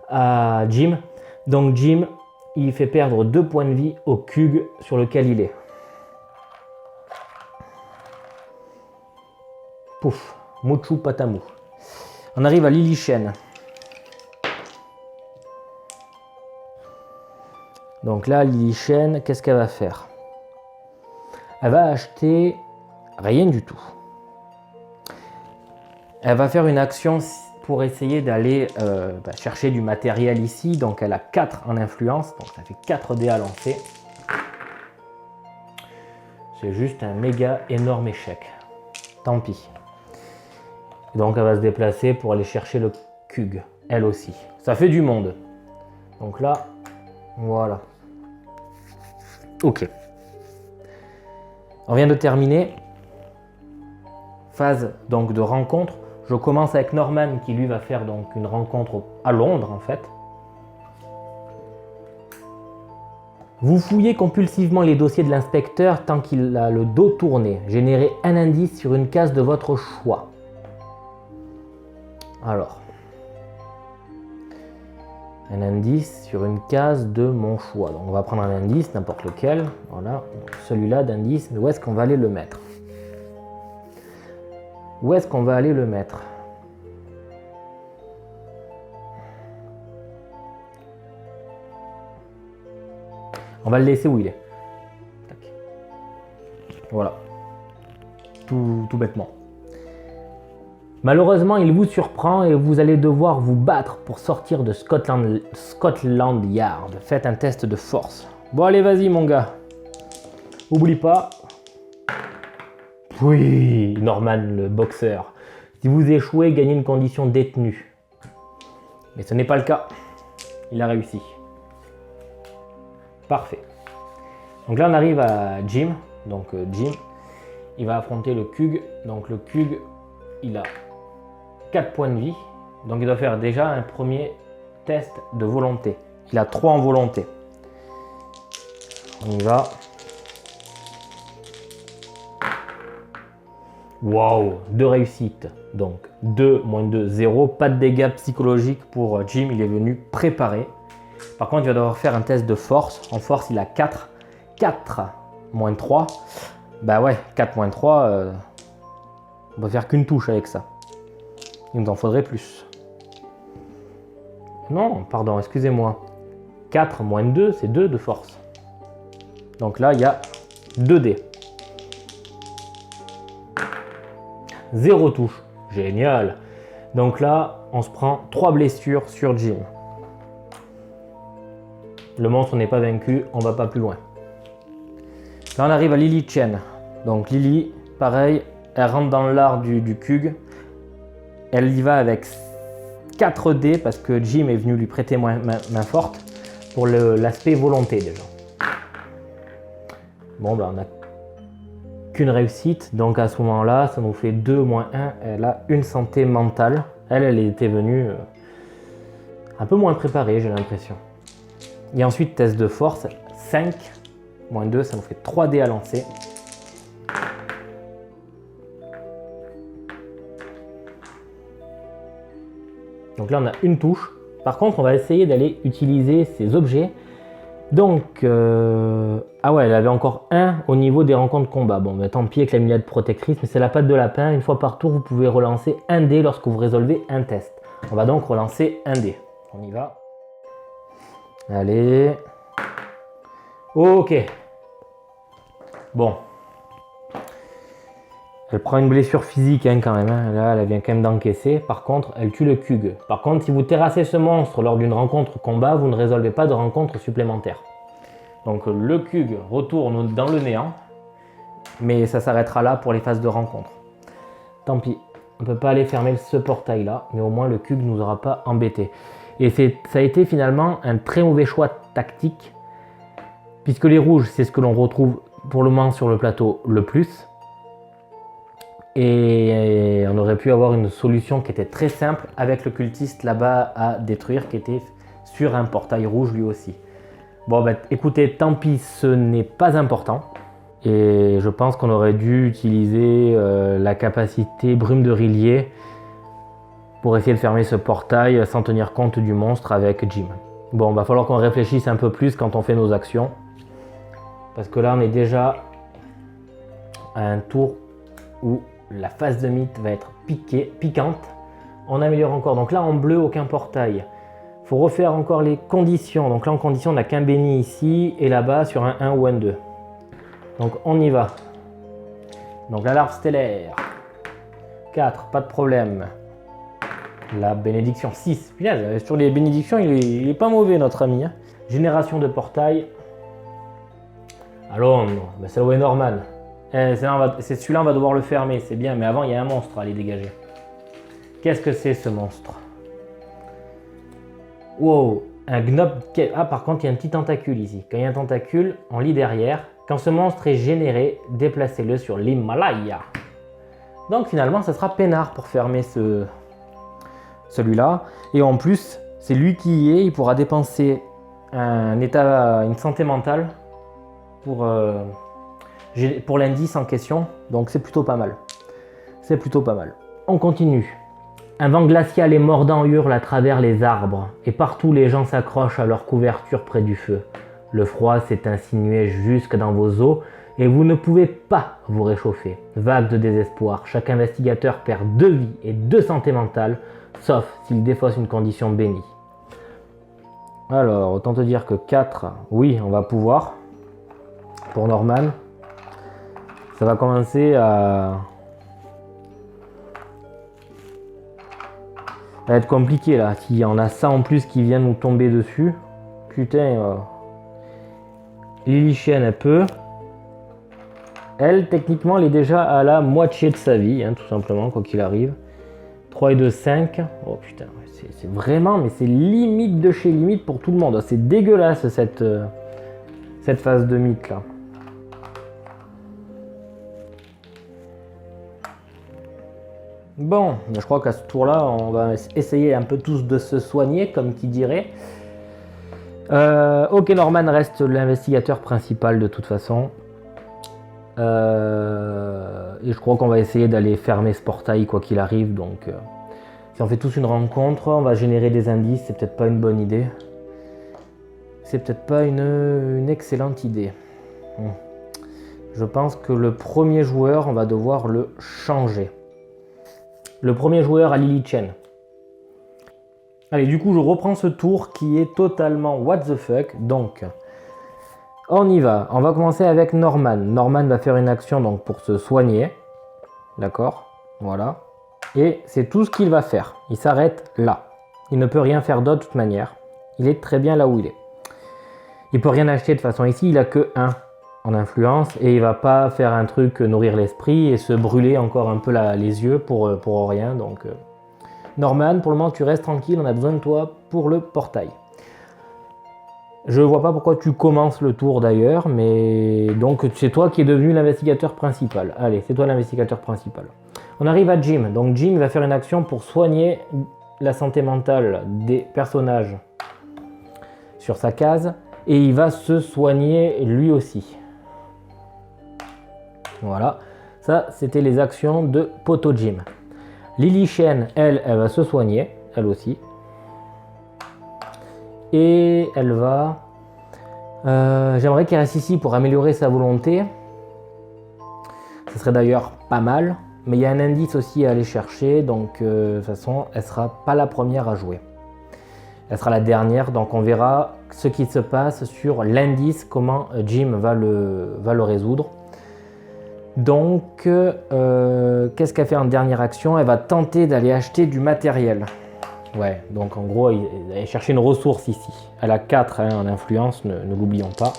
à Jim. Donc Jim, il fait perdre 2 points de vie au cube sur lequel il est. Pouf, Muchu Patamou. On arrive à Lily Shen. Donc là, Lily Shen, qu'est-ce qu'elle va faire? Elle va acheter rien du tout. Elle va faire une action pour essayer d'aller chercher du matériel ici. Donc elle a 4 en influence, donc ça fait 4 dés à lancer. C'est juste un méga énorme échec. Tant pis. Donc elle va se déplacer pour aller chercher le Kug, elle aussi. Ça fait du monde. Donc là, voilà. Ok. On vient de terminer. Phase donc de rencontre. Je commence avec Norman qui lui va faire donc une rencontre à Londres en fait. Vous fouillez compulsivement les dossiers de l'inspecteur tant qu'il a le dos tourné. Générez un indice sur une case de votre choix. Alors. Un indice sur une case de mon choix. Donc on va prendre un indice, n'importe lequel. Voilà. Celui-là d'indice, mais où est-ce qu'on va aller le mettre? Où est-ce qu'on va aller le mettre? On va le laisser où il est. Tac. Voilà. Tout bêtement. Malheureusement, il vous surprend et vous allez devoir vous battre pour sortir de Scotland Yard. Faites un test de force. Bon, allez, vas-y, mon gars. Oublie pas. Oui, Norman, le boxeur. Si vous échouez, gagnez une condition détenue. Mais ce n'est pas le cas. Il a réussi. Parfait. Donc là, on arrive à Jim. Donc Jim, il va affronter le Kug. Donc le Kug, il a 4 points de vie. Donc il doit faire déjà un premier test de volonté. Il a 3 en volonté. On y va. Waouh, 2 réussites. Donc 2 moins 2, 0. Pas de dégâts psychologiques pour Jim. Il est venu préparé. Par contre, il va devoir faire un test de force. En force, il a 4. 4 moins 3. Bah ouais, 4 moins 3, on va faire qu'une touche avec ça. Il nous en faudrait plus. Non, pardon, excusez-moi. 4 moins 2, c'est 2 de force. Donc là, il y a 2 dés. 0 touche. Génial. Donc là, on se prend 3 blessures sur Jim. Le monstre n'est pas vaincu, on va pas plus loin. Là, on arrive à Lily Chen. Donc Lily, pareil, elle rentre dans l'art du Kug. Elle y va avec 4 dés parce que Jim est venu lui prêter main forte pour l'aspect volonté déjà. Bon, ben on n'a qu'une réussite, donc à ce moment-là, ça nous fait 2 moins 1. Elle a une santé mentale. Elle était venue un peu moins préparée, j'ai l'impression. Et ensuite, test de force, 5 moins 2, ça nous fait 3 dés à lancer. Donc là, on a une touche. Par contre, on va essayer d'aller utiliser ces objets. Donc, ah ouais, elle avait encore 1 au niveau des rencontres combat. Bon, mais tant pis avec l'amulette protectrice, mais c'est la patte de lapin. Une fois par tour, vous pouvez relancer un dé lorsque vous résolvez un test. On va donc relancer un dé. On y va. Allez. Ok. Bon. Elle prend une blessure physique hein, quand même. Hein. Là, elle vient quand même d'encaisser. Par contre, elle tue le Kug. Par contre, si vous terrassez ce monstre lors d'une rencontre combat, vous ne résolvez pas de rencontre supplémentaire. Donc le Kug retourne dans le néant. Mais ça s'arrêtera là pour les phases de rencontre. Tant pis. On ne peut pas aller fermer ce portail là. Mais au moins le Kug ne nous aura pas embêté. Et ça a été finalement un très mauvais choix tactique. Puisque les rouges, c'est ce que l'on retrouve pour le moment sur le plateau le plus. Et on aurait pu avoir une solution qui était très simple avec le cultiste là-bas à détruire qui était sur un portail rouge lui aussi. Bon ben écoutez, tant pis, ce n'est pas important. Et je pense qu'on aurait dû utiliser la capacité brume de Rillier pour essayer de fermer ce portail sans tenir compte du monstre avec Jim. Bon, va falloir qu'on réfléchisse un peu plus quand on fait nos actions. Parce que là, on est déjà à un tour où la phase de mythe va être piquante. On améliore encore. Donc là, en bleu, aucun portail. Il faut refaire encore les conditions. Donc là, en condition, on n'a qu'un béni ici et là-bas sur un 1 ou un 2. Donc on y va. Donc la larve stellaire. 4, pas de problème. La bénédiction 6. Putain, sur les bénédictions, il est pas mauvais notre ami. Hein. Génération de portail. À Londres. Ben, c'est le Norman. C'est celui-là, on va devoir le fermer. C'est bien, mais avant, il y a un monstre à aller dégager. Qu'est-ce que c'est ce monstre? Wow, un gnob. Ah, par contre, il y a un petit tentacule ici. Quand il y a un tentacule, on lit derrière. Quand ce monstre est généré, déplacez-le sur l'Himalaya. Donc finalement, ça sera peinard pour fermer celui-là. Et en plus, c'est lui qui y est. Il pourra dépenser une santé mentale pour l'indice en question. Donc c'est plutôt pas mal. C'est plutôt pas mal. On continue. Un vent glacial et mordant hurle à travers les arbres, et partout les gens s'accrochent à leur couverture près du feu. Le froid s'est insinué jusque dans vos os, et vous ne pouvez pas vous réchauffer. Vague de désespoir, chaque investigateur perd 2 vies et 2 santé mentale, sauf s'il défausse une condition bénie. Alors, autant te dire que 4, oui, on va pouvoir. Pour Norman, ça va commencer à être compliqué là. S'il y en a ça en plus qui vient nous tomber dessus, putain. Lily Chen, elle peut. Elle, techniquement, elle est déjà à la moitié de sa vie, hein, tout simplement, quoi qu'il arrive. 3 et 2, 5. Oh putain, c'est vraiment, mais c'est limite de chez limite pour tout le monde. C'est dégueulasse cette phase de mythe là. Bon, je crois qu'à ce tour-là, on va essayer un peu tous de se soigner, comme qui dirait. Ok, Norman reste l'investigateur principal de toute façon. Et je crois qu'on va essayer d'aller fermer ce portail quoi qu'il arrive. Donc, si on fait tous une rencontre, on va générer des indices. C'est peut-être pas une bonne idée. C'est peut-être pas une excellente idée. Je pense que le premier joueur, on va devoir le changer. Le premier joueur à Lily Chen. Allez, du coup, je reprends ce tour qui est totalement what the fuck. Donc, on y va. On va commencer avec Norman. Norman va faire une action donc pour se soigner. D'accord? Voilà. Et c'est tout ce qu'il va faire. Il s'arrête là. Il ne peut rien faire d'autre de toute manière. Il est très bien là où il est. Il peut rien acheter de toute façon. Ici, il a que 1 en influence. Et il va pas faire un truc nourrir l'esprit et se brûler encore un peu les yeux pour rien. Donc, Norman, pour le moment, tu restes tranquille. On a besoin de toi pour le portail. Je vois pas pourquoi tu commences le tour d'ailleurs, mais donc c'est toi qui es devenu l'investigateur principal. Allez, c'est toi l'investigateur principal. On arrive à Jim. Donc Jim va faire une action pour soigner la santé mentale des personnages sur sa case et il va se soigner lui aussi. Voilà, ça c'était les actions de Poto Jim. Lily Chen, elle va se soigner, elle aussi. Et elle va... j'aimerais qu'elle reste ici pour améliorer sa volonté. Ce serait d'ailleurs pas mal. Mais il y a un indice aussi à aller chercher. Donc de toute façon, elle ne sera pas la première à jouer. Elle sera la dernière. Donc on verra ce qui se passe sur l'indice. Comment Jim va le résoudre. Donc qu'est-ce qu'elle fait en dernière action? Elle va tenter d'aller acheter du matériel. Ouais, donc en gros, il va chercher une ressource ici. Elle a 4 en influence, ne l'oublions pas.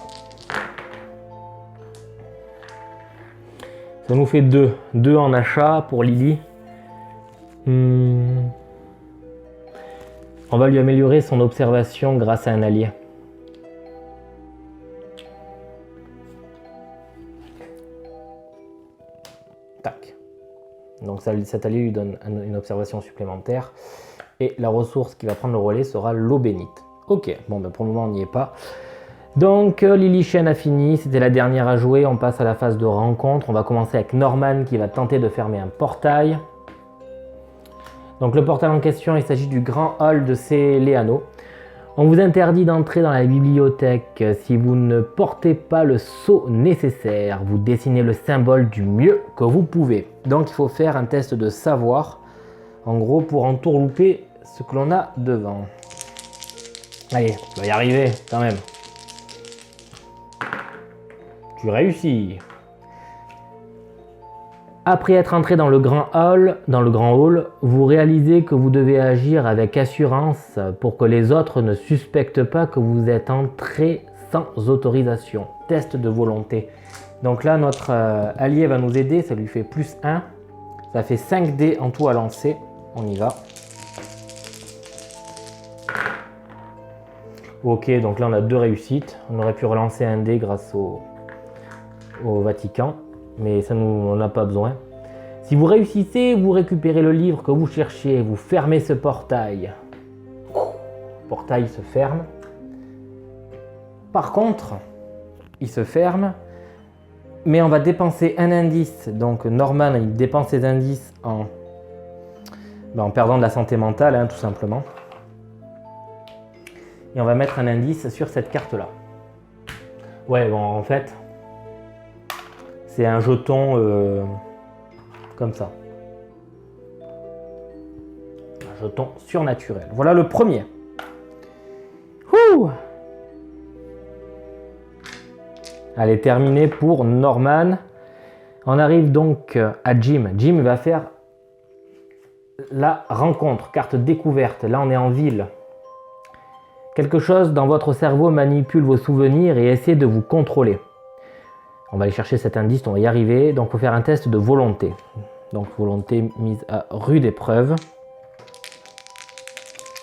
Ça nous fait 2. 2 en achat pour Lily. On va lui améliorer son observation grâce à un allié. Tac. Donc cet allié lui donne une observation supplémentaire. Et la ressource qui va prendre le relais sera l'eau bénite. Ok, bon ben pour le moment on n'y est pas. Donc Lily Chen a fini, c'était la dernière à jouer. On passe à la phase de rencontre. On va commencer avec Norman qui va tenter de fermer un portail. Donc le portail en question, il s'agit du grand hall de Céléano. On vous interdit d'entrer dans la bibliothèque si vous ne portez pas le sceau nécessaire. Vous dessinez le symbole du mieux que vous pouvez. Donc il faut faire un test de savoir. En gros, pour entourlouper ce que l'on a devant. Allez, on va y arriver quand même. Tu réussis. Après être entré dans le grand hall, vous réalisez que vous devez agir avec assurance pour que les autres ne suspectent pas que vous êtes entré sans autorisation. Test de volonté. Donc là, notre allié va nous aider, ça lui fait plus 1. Ça fait 5 dés en tout à lancer. On y va. Ok, donc là on a 2 réussites. On aurait pu relancer un dé grâce au Vatican, mais ça on n'a pas besoin. Si vous réussissez, vous récupérez le livre que vous cherchez, vous fermez ce portail. Le portail se ferme. Par contre, il se ferme, mais on va dépenser un indice. Donc Norman, il dépense ses indices en perdant de la santé mentale, hein, tout simplement. Et on va mettre un indice sur cette carte-là. Ouais, bon, en fait, c'est un jeton comme ça. Un jeton surnaturel. Voilà le premier. Ouh! Allez, terminé pour Norman. On arrive donc à Jim. Jim va faire la rencontre, carte découverte. Là, on est en ville. Quelque chose dans votre cerveau manipule vos souvenirs et essaie de vous contrôler. On va aller chercher cet indice, on va y arriver. Donc, il faut faire un test de volonté. Donc, volonté mise à rude épreuve.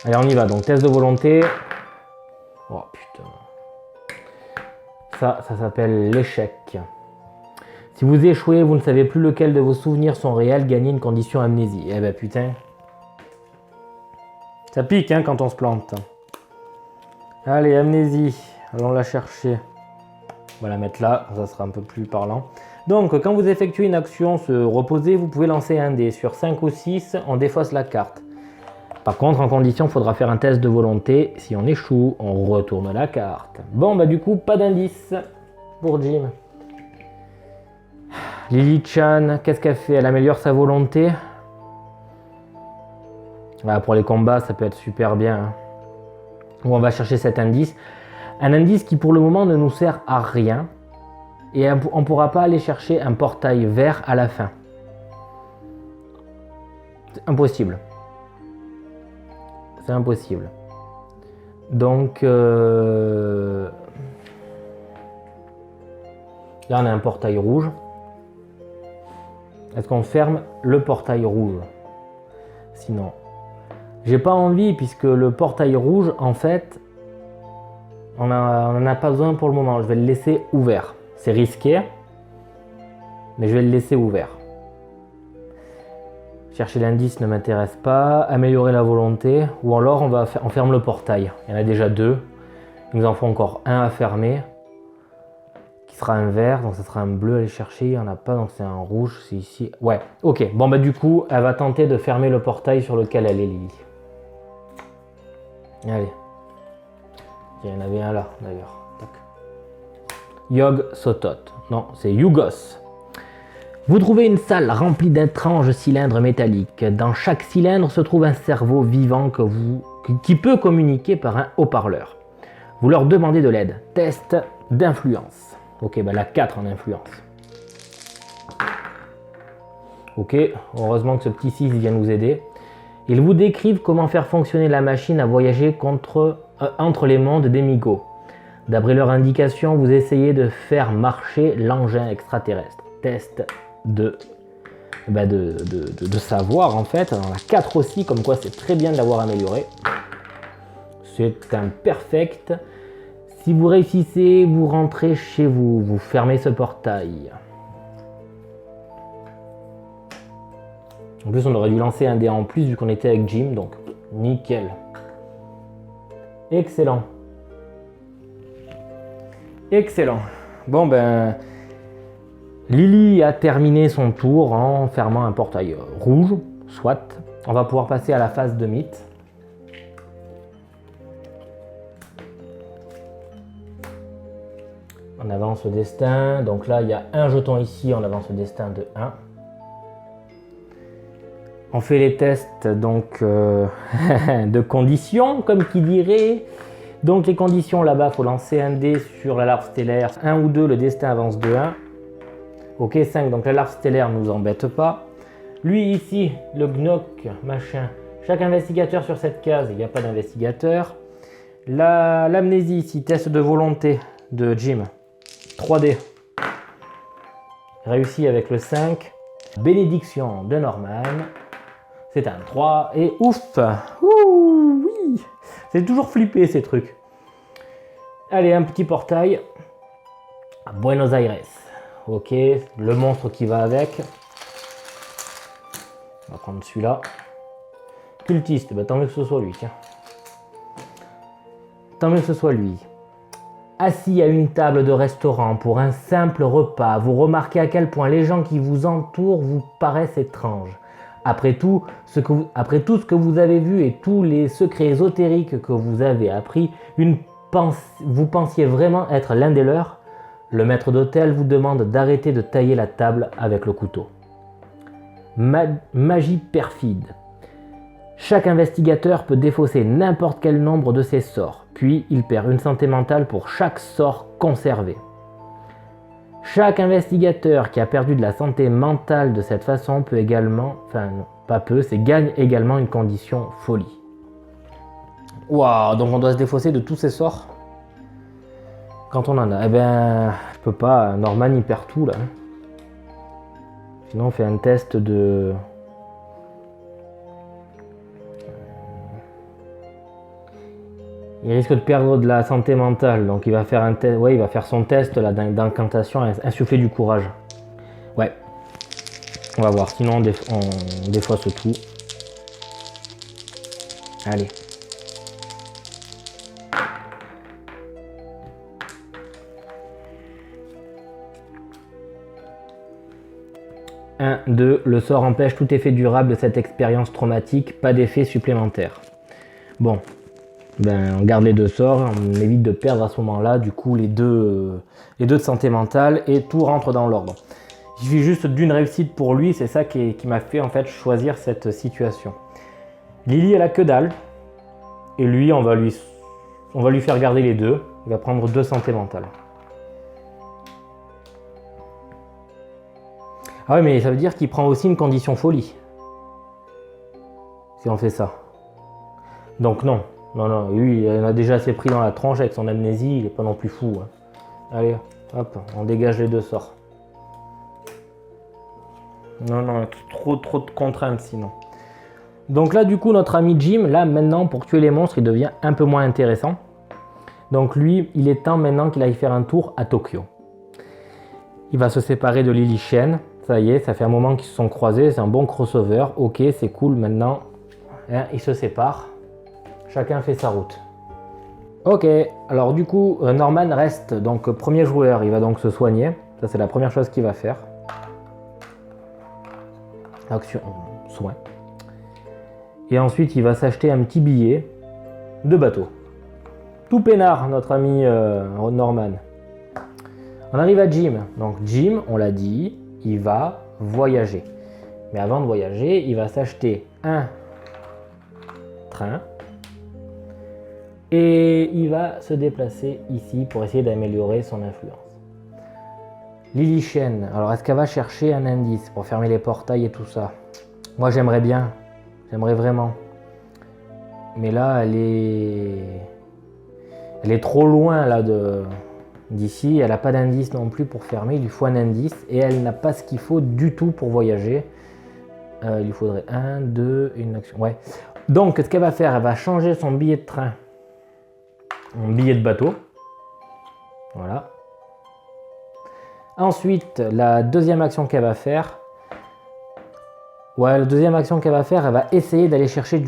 Allez, on y va. Donc, test de volonté. Oh, putain. Ça s'appelle l'échec. Si vous échouez, vous ne savez plus lequel de vos souvenirs sont réels, gagnez une condition amnésie. Eh ben, putain. Ça pique, hein, quand on se plante. Allez, amnésie, allons la chercher. On va la mettre là, ça sera un peu plus parlant. Donc, quand vous effectuez une action se reposer, vous pouvez lancer un dé. Sur 5 ou 6, on défausse la carte. Par contre, en condition, il faudra faire un test de volonté. Si on échoue, on retourne la carte. Bon, bah du coup, pas d'indice pour Jim. Lily-chan, qu'est-ce qu'elle fait? Elle améliore sa volonté. Voilà, pour les combats, ça peut être super bien, hein. On va chercher cet indice. Un indice qui pour le moment ne nous sert à rien. Et on ne pourra pas aller chercher un portail vert à la fin. C'est impossible. C'est impossible. Donc là on a un portail rouge. Est-ce qu'on ferme le portail rouge? Sinon... J'ai pas envie puisque le portail rouge, en fait, on n'en a pas besoin pour le moment. Je vais le laisser ouvert. C'est risqué, mais je vais le laisser ouvert. Chercher l'indice ne m'intéresse pas. Améliorer la volonté. Ou alors on ferme le portail. Il y en a déjà 2. Il nous en faut encore un à fermer. Qui sera un vert, donc ça sera un bleu à aller chercher. Il n'y en a pas, donc c'est un rouge. C'est ici. Ouais, ok. Bon, bah du coup, elle va tenter de fermer le portail sur lequel elle est, Lily. Allez. Il y en avait un là, d'ailleurs. Yog Sotot. Non, c'est Yugos. Vous trouvez une salle remplie d'étranges cylindres métalliques. Dans chaque cylindre se trouve un cerveau vivant qui peut communiquer par un haut-parleur. Vous leur demandez de l'aide. Test d'influence. Ok, bah la 4 en influence. Ok, heureusement que ce petit 6 vient nous aider. Ils vous décrivent comment faire fonctionner la machine à voyager entre les mondes des Migo. D'après leurs indications, vous essayez de faire marcher l'engin extraterrestre. Test de savoir en fait. Dans la 4 aussi, comme quoi c'est très bien de l'avoir amélioré. C'est un perfect. Si vous réussissez, vous rentrez chez vous. Vous fermez ce portail. En plus, on aurait dû lancer un dé en plus vu qu'on était avec Jim, donc nickel. Excellent. Excellent. Bon ben, Lily a terminé son tour en fermant un portail rouge, soit. On va pouvoir passer à la phase de mythe. On avance au destin, donc là il y a un jeton ici, on avance au destin de 1. On fait les tests donc de conditions, comme qui dirait. Donc les conditions là-bas, il faut lancer un dé sur la larve stellaire. 1 ou 2, le destin avance de 1. Ok, 5, donc la larve stellaire ne nous embête pas. Lui ici, le Gnoc, machin. Chaque investigateur sur cette case, il n'y a pas d'investigateur. L'amnésie ici, test de volonté de Jim. 3D. Réussi avec le 5. Bénédiction de Norman. C'est un 3. Et ouf! Ouh, oui! C'est toujours flippé ces trucs. Allez, un petit portail. À Buenos Aires. Ok, le monstre qui va avec. On va prendre celui-là. Cultiste, bah, tant mieux que ce soit lui, tiens. Tant mieux que ce soit lui. Assis à une table de restaurant pour un simple repas, vous remarquez à quel point les gens qui vous entourent vous paraissent étranges. Après tout ce que vous avez vu et tous les secrets ésotériques que vous avez appris, vous pensiez vraiment être l'un des leurs? Le maître d'hôtel vous demande d'arrêter de tailler la table avec le couteau. Magie perfide. Chaque investigateur peut défausser n'importe quel nombre de ses sorts, puis il perd une santé mentale pour chaque sort conservé. Chaque investigateur qui a perdu de la santé mentale de cette façon peut également, enfin non, pas peu, c'est gagne également une condition folie. Waouh, donc on doit se défausser de tous ses sorts quand on en a. Eh ben, je peux pas, Norman il perd tout là. Sinon on fait un test de... Il risque de perdre de la santé mentale, donc il va faire un test. Ouais, il va faire son test là d'incantation, insuffler du courage. Ouais. On va voir, sinon on défausse tout. Allez. Un, 2, le sort empêche tout effet durable de cette expérience traumatique, pas d'effet supplémentaire. Bon. Ben, on garde les deux sorts, on évite de perdre à ce moment-là, du coup les deux de santé mentale et tout rentre dans l'ordre. Il suffit juste d'une réussite pour lui, c'est ça qui m'a fait en fait choisir cette situation. Lily elle a que dalle, et lui on va lui faire garder les deux, il va prendre 2 santé mentale. Ah oui mais ça veut dire qu'il prend aussi une condition folie, si on fait ça. Donc non. Non, lui, il en a déjà assez pris dans la tronche avec son amnésie, il n'est pas non plus fou. Hein. Allez, hop, on dégage les 2 sorts. Non, trop de contraintes sinon. Donc là, du coup, notre ami Jim, là, maintenant, pour tuer les monstres, il devient un peu moins intéressant. Donc lui, il est temps maintenant qu'il aille faire un tour à Tokyo. Il va se séparer de Lily Shen. Ça y est, ça fait un moment qu'ils se sont croisés, c'est un bon crossover. Ok, c'est cool, maintenant, hein, ils se séparent. Chacun fait sa route. Ok, alors du coup, Norman reste donc premier joueur, il va donc se soigner. Ça c'est la première chose qu'il va faire. Action, soin. Et ensuite il va s'acheter un petit billet de bateau. Tout peinard, notre ami Norman. On arrive à Jim. Donc Jim, on l'a dit, il va voyager. Mais avant de voyager, il va s'acheter un train. Et il va se déplacer ici pour essayer d'améliorer son influence. Lily Shen, alors est-ce qu'elle va chercher un indice pour fermer les portails et tout ça? Moi j'aimerais bien, j'aimerais vraiment. Mais là elle est trop loin là d'ici, elle n'a pas d'indice non plus pour fermer, il lui faut un indice et elle n'a pas ce qu'il faut du tout pour voyager. Il lui faudrait 1, 2, une action. Ouais. Donc ce qu'elle va faire, elle va changer son billet de train. Un billet de bateau. Voilà. Ensuite, la deuxième action qu'elle va faire. Ouais, la deuxième action qu'elle va faire, elle va essayer d'aller chercher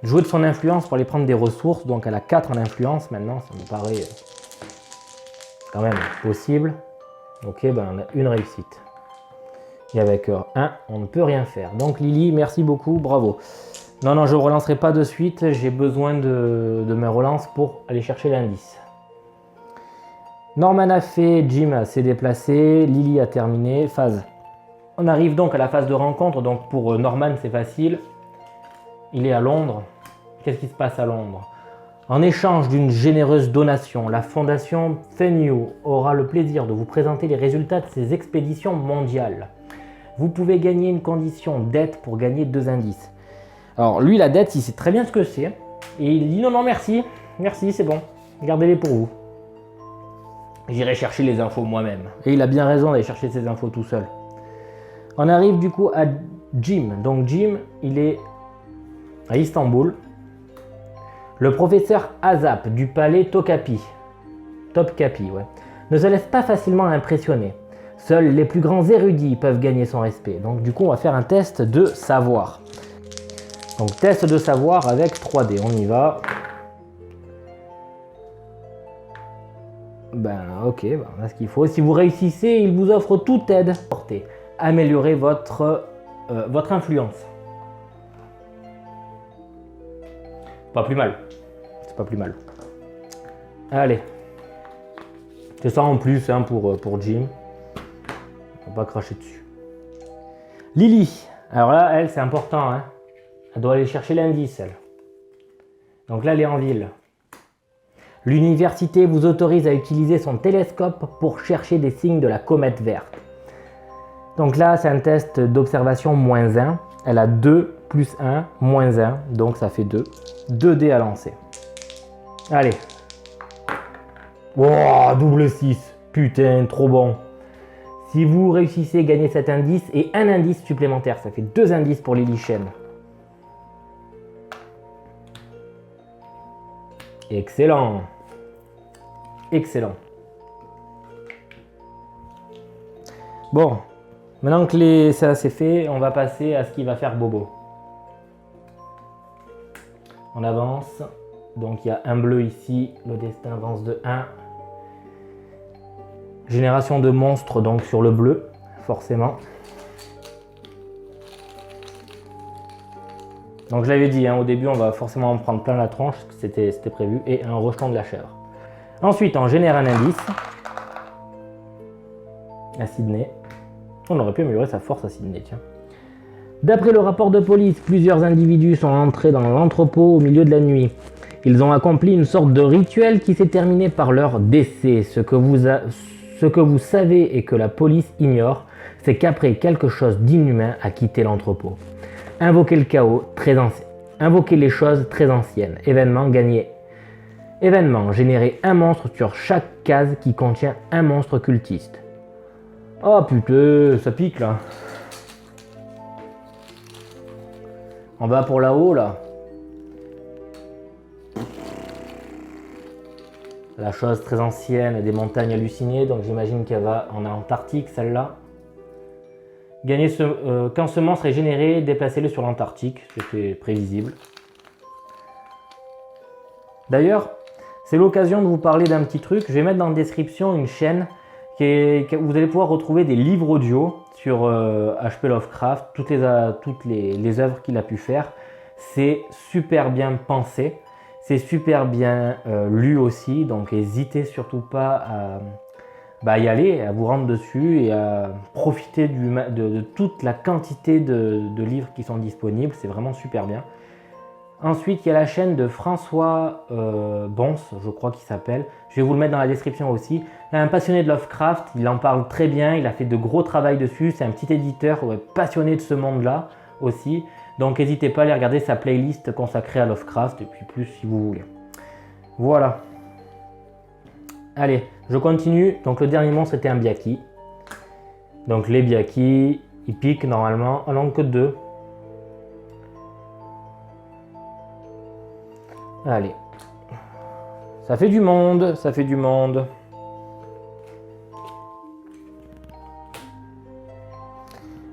jouer de son influence pour aller prendre des ressources. Donc elle a 4 en influence maintenant, ça me paraît quand même possible. Ok, ben on a une réussite. Et avec 1, on ne peut rien faire. Donc Lily, merci beaucoup, bravo. Non, je ne relancerai pas de suite, j'ai besoin de mes relances pour aller chercher l'indice. Norman a fait, Jim s'est déplacé, Lily a terminé, phase. On arrive donc à la phase de rencontre, donc pour Norman c'est facile. Il est à Londres. Qu'est-ce qui se passe à Londres? En échange d'une généreuse donation, la fondation Fenyu aura le plaisir de vous présenter les résultats de ses expéditions mondiales. Vous pouvez gagner une condition dette pour gagner 2 indices. Alors lui, la dette, il sait très bien ce que c'est. Et il dit non, merci, merci, c'est bon, gardez-les pour vous. J'irai chercher les infos moi-même. Et il a bien raison d'aller chercher ces infos tout seul. On arrive du coup à Jim. Donc Jim, il est à Istanbul. Le professeur Azap du palais Topkapi, ouais, ne se laisse pas facilement impressionner. Seuls les plus grands érudits peuvent gagner son respect. Donc du coup, on va faire un test de savoir. Donc test de savoir avec 3D, on y va. Ben ok, ben, on a ce qu'il faut. Si vous réussissez, il vous offre toute aide. Améliorez votre influence. Pas plus mal. C'est pas plus mal. Allez. C'est ça en plus hein, pour Jim. On va pas cracher dessus. Lily. Alors là, elle, c'est important. Hein. Elle doit aller chercher l'indice, elle. Donc là, elle est en ville. L'université vous autorise à utiliser son télescope pour chercher des signes de la comète verte. Donc là, c'est un test d'observation -1. Elle a 2 plus 1, moins 1, donc ça fait 2. 2 dés à lancer. Allez. Oh, double 6. Putain, trop bon. Si vous réussissez, gagnez cet indice et un indice supplémentaire. Ça fait 2 indices pour Lily Chen. Excellent. Excellent. Bon, maintenant que ça c'est fait, on va passer à ce qui va faire Bobo. On avance. Donc il y a un bleu ici. Le destin avance de 1. Génération de monstres donc sur le bleu, forcément. Donc je l'avais dit, hein, au début on va forcément en prendre plein la tronche, c'était prévu, et un rejeton de la chèvre. Ensuite on génère un indice. À Sydney. On aurait pu améliorer sa force à Sydney, tiens. D'après le rapport de police, plusieurs individus sont entrés dans l'entrepôt au milieu de la nuit. Ils ont accompli une sorte de rituel qui s'est terminé par leur décès. Ce que vous savez et que la police ignore, c'est qu'après quelque chose d'inhumain a quitté l'entrepôt. Invoquez le chaos, invoquez les choses très anciennes. Événement, générez un monstre sur chaque case qui contient un monstre cultiste. Oh putain, ça pique là. On va pour là-haut là. La chose très ancienne, des montagnes hallucinées, donc j'imagine qu'elle va en Antarctique celle-là. Quand ce monstre est généré, déplacez-le sur l'Antarctique, c'était prévisible. D'ailleurs, c'est l'occasion de vous parler d'un petit truc. Je vais mettre dans la description une chaîne où vous allez pouvoir retrouver des livres audio sur H.P. Lovecraft, toutes les œuvres qu'il a pu faire. C'est super bien pensé, c'est super bien lu aussi, donc n'hésitez surtout pas à y aller, à vous rendre dessus et à profiter de toute la quantité de livres qui sont disponibles, c'est vraiment super bien. Ensuite, il y a la chaîne de François Bons, je crois qu'il s'appelle. Je vais vous le mettre dans la description aussi. Un passionné de Lovecraft, il en parle très bien, il a fait de gros travail dessus. C'est un petit éditeur passionné de ce monde-là aussi. Donc n'hésitez pas à aller regarder sa playlist consacrée à Lovecraft et puis plus si vous voulez. Voilà. Allez, je continue. Donc le dernier monstre c'était un Byaki. Donc les Byaki, ils piquent normalement. Oh non, que 2. Allez. Ça fait du monde, ça fait du monde.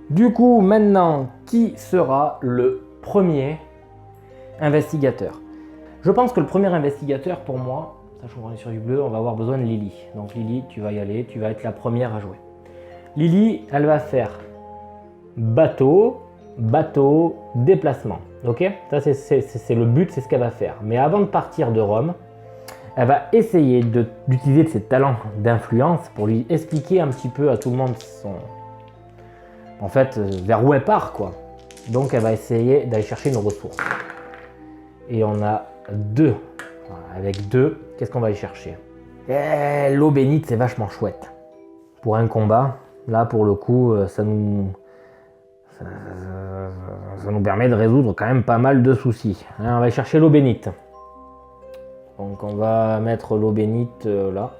Du coup, maintenant, qui sera le premier investigateur? Je pense que le premier investigateur pour moi, sachant qu'on est sur du bleu, on va avoir besoin de Lily. Donc Lily, tu vas y aller, tu vas être la première à jouer. Lily, elle va faire bateau, déplacement. Ok? Ça c'est le but, c'est ce qu'elle va faire. Mais avant de partir de Rome, elle va essayer d'utiliser ses talents d'influence pour lui expliquer un petit peu à tout le monde en fait, vers où elle part, quoi. Donc elle va essayer d'aller chercher une ressource. Et on a 2 Voilà, avec 2, qu'est-ce qu'on va y chercher? L'eau bénite, c'est vachement chouette. Pour un combat, là pour le coup, ça nous permet de résoudre quand même pas mal de soucis. Hein, on va y chercher l'eau bénite. Donc on va mettre l'eau bénite là.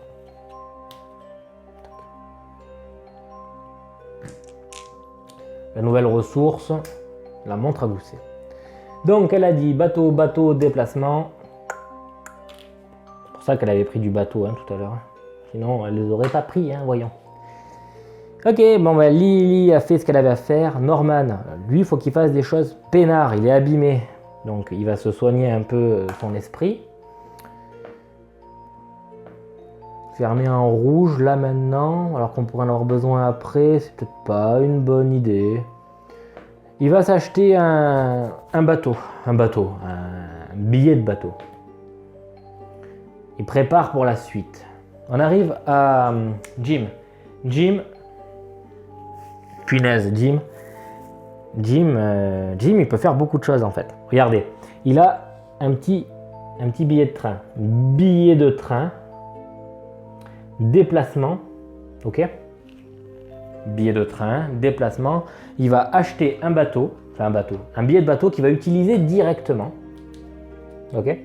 La nouvelle ressource, la montre à gousset. Donc elle a dit bateau, bateau, déplacement. C'est pour ça qu'elle avait pris du bateau hein, tout à l'heure. Sinon elle les aurait pas pris, hein, voyons. Ok, bon bah Lily a fait ce qu'elle avait à faire. Norman, lui, il faut qu'il fasse des choses peinard, il est abîmé. Donc il va se soigner un peu son esprit. Fermer en rouge là maintenant, alors qu'on pourrait en avoir besoin après, c'est peut-être pas une bonne idée. Il va s'acheter un bateau, un billet de bateau. Il prépare pour la suite. On arrive à Jim. Punaise, Jim, il peut faire beaucoup de choses en fait. Regardez, il a un petit billet de train. Billet de train. Déplacement, ok, billet de train, déplacement, il va acheter un billet de bateau qu'il va utiliser directement, ok,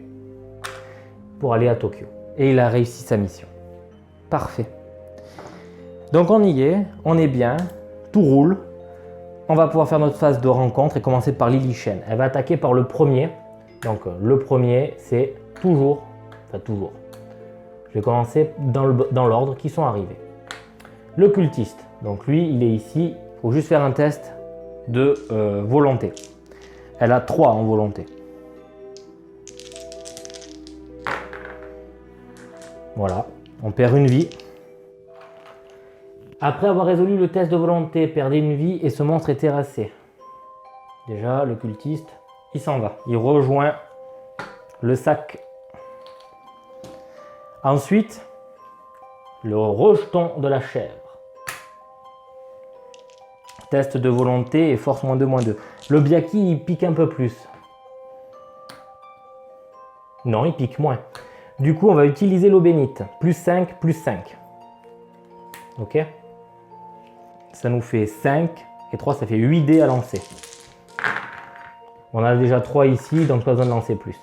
pour aller à Tokyo. Et il a réussi sa mission. Parfait. Donc on y est, on est bien, tout roule. On va pouvoir faire notre phase de rencontre et commencer par Lily Shen. Elle va attaquer par le premier. Donc le premier, c'est toujours. Je vais commencer dans l'ordre qui sont arrivés. Le cultiste, donc lui, il est ici. Il faut juste faire un test de volonté. Elle a 3 en volonté. Voilà, on perd une vie. Après avoir résolu le test de volonté, perdez une vie et ce monstre est terrassé. Déjà, le cultiste, il s'en va. Il rejoint le sac. Ensuite, le rejeton de la chèvre. Test de volonté et force -2, -2. Le Byaki, il pique un peu plus. Non, il pique moins. Du coup, on va utiliser l'eau bénite. +5, +5. Ok? Ça nous fait 5 et 3, ça fait 8 dés à lancer. On a déjà 3 ici, donc pas besoin de lancer plus.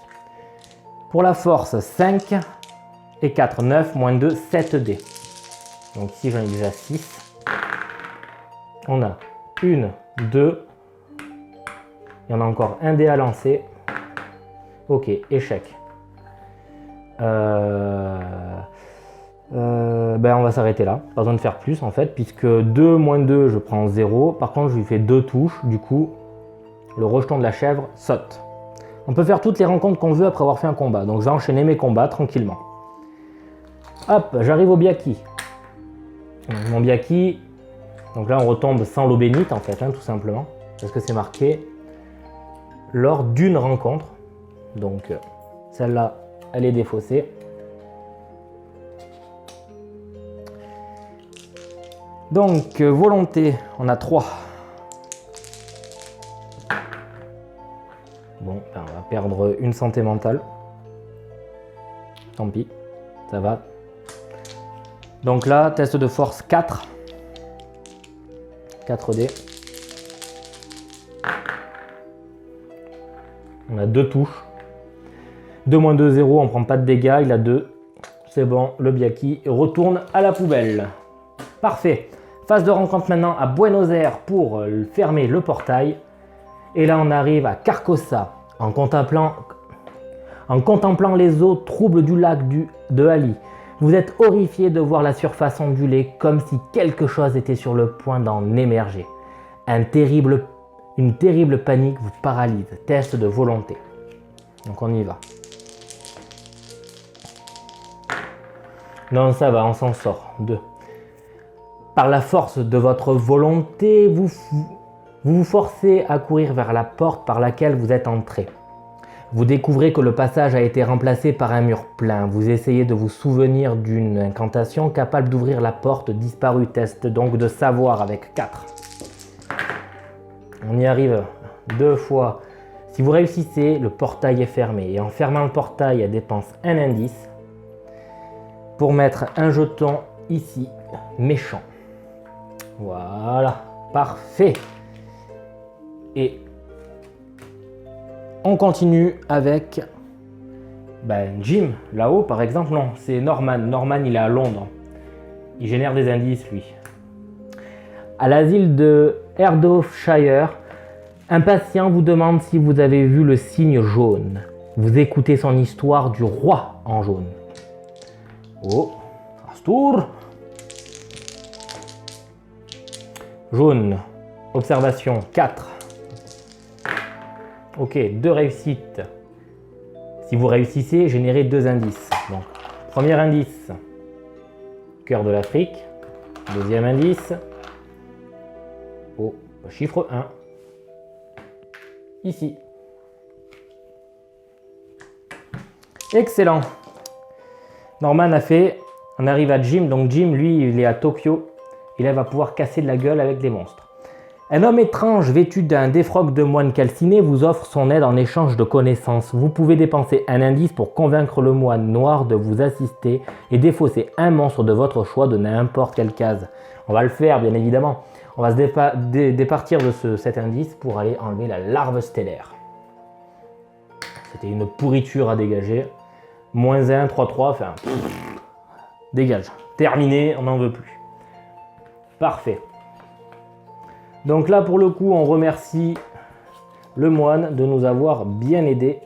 Pour la force, 5 et 4, 9, -2, 7 dés. Donc ici, j'en ai déjà 6. On a 1, 2. Il y en a encore un dé à lancer. Ok, échec. On va s'arrêter là. Pas besoin de faire plus en fait, puisque 2 -2, je prends 0. Par contre, je lui fais 2 touches. Du coup, le rejeton de la chèvre saute. On peut faire toutes les rencontres qu'on veut après avoir fait un combat. Donc, je vais enchaîner mes combats tranquillement. Hop, j'arrive au Byaki. Mon Byaki. Donc là, on retombe sans l'eau bénite en fait, hein, tout simplement. Parce que c'est marqué lors d'une rencontre. Donc, celle-là, elle est défaussée. Donc, volonté, on a 3. Bon, on va perdre une santé mentale. Tant pis, ça va. Donc là, test de force 4. 4 dés. On a 2 touches. 2 -2, 0, on prend pas de dégâts, il a 2. C'est bon, le Byaki retourne à la poubelle. Parfait. Phase de rencontre maintenant à Buenos Aires pour fermer le portail. Et là, on arrive à Carcosa en contemplant les eaux troubles du lac de Hali. Vous êtes horrifié de voir la surface ondulée comme si quelque chose était sur le point d'en émerger. Une terrible panique vous paralyse. Test de volonté. Donc on y va. Non, ça va, on s'en sort. 2. Par la force de votre volonté, vous vous forcez à courir vers la porte par laquelle vous êtes entré. Vous découvrez que le passage a été remplacé par un mur plein. Vous essayez de vous souvenir d'une incantation capable d'ouvrir la porte disparue. Test donc de savoir avec 4. On y arrive 2 fois Si vous réussissez, le portail est fermé. Et en fermant le portail, elle dépense un indice pour mettre un jeton ici, méchant. Voilà, parfait. Et on continue avec Jim, là-haut par exemple. Non, c'est Norman. Norman, il est à Londres. Il génère des indices, lui. À l'asile de Hertfordshire, un patient vous demande si vous avez vu le signe jaune. Vous écoutez son histoire du roi en jaune. Oh, Astur. Jaune. Observation 4. Ok, 2 réussites. Si vous réussissez, générez 2 indices. Donc, premier indice, cœur de l'Afrique. Deuxième indice, chiffre 1. Ici. Excellent. Norman a fait, on arrive à Jim. Donc Jim, lui, il est à Tokyo. Et là, il va pouvoir casser de la gueule avec les monstres. Un homme étrange vêtu d'un défroque de moine calciné vous offre son aide en échange de connaissances. Vous pouvez dépenser un indice pour convaincre le moine noir de vous assister et défausser un monstre de votre choix de n'importe quelle case. On va le faire, bien évidemment. On va se départir de cet indice pour aller enlever la larve stellaire. C'était une pourriture à dégager. -1, 3-3, enfin... dégage. Terminé, on n'en veut plus. Parfait. Donc là, pour le coup, on remercie le moine de nous avoir bien aidés.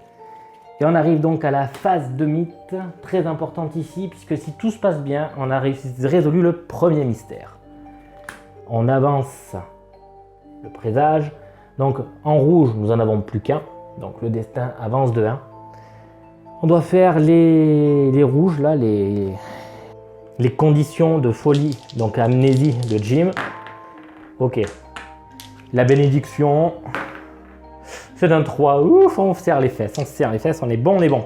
Et on arrive donc à la phase de mythe, très importante ici, puisque si tout se passe bien, on a résolu le premier mystère. On avance le présage. Donc en rouge, nous en avons plus qu'un. Donc le destin avance de 1. On doit faire les rouges, là, les conditions de folie, donc amnésie de Jim. Ok. La bénédiction, c'est un 3. Ouf, on se serre les fesses, on est bon, on est bon.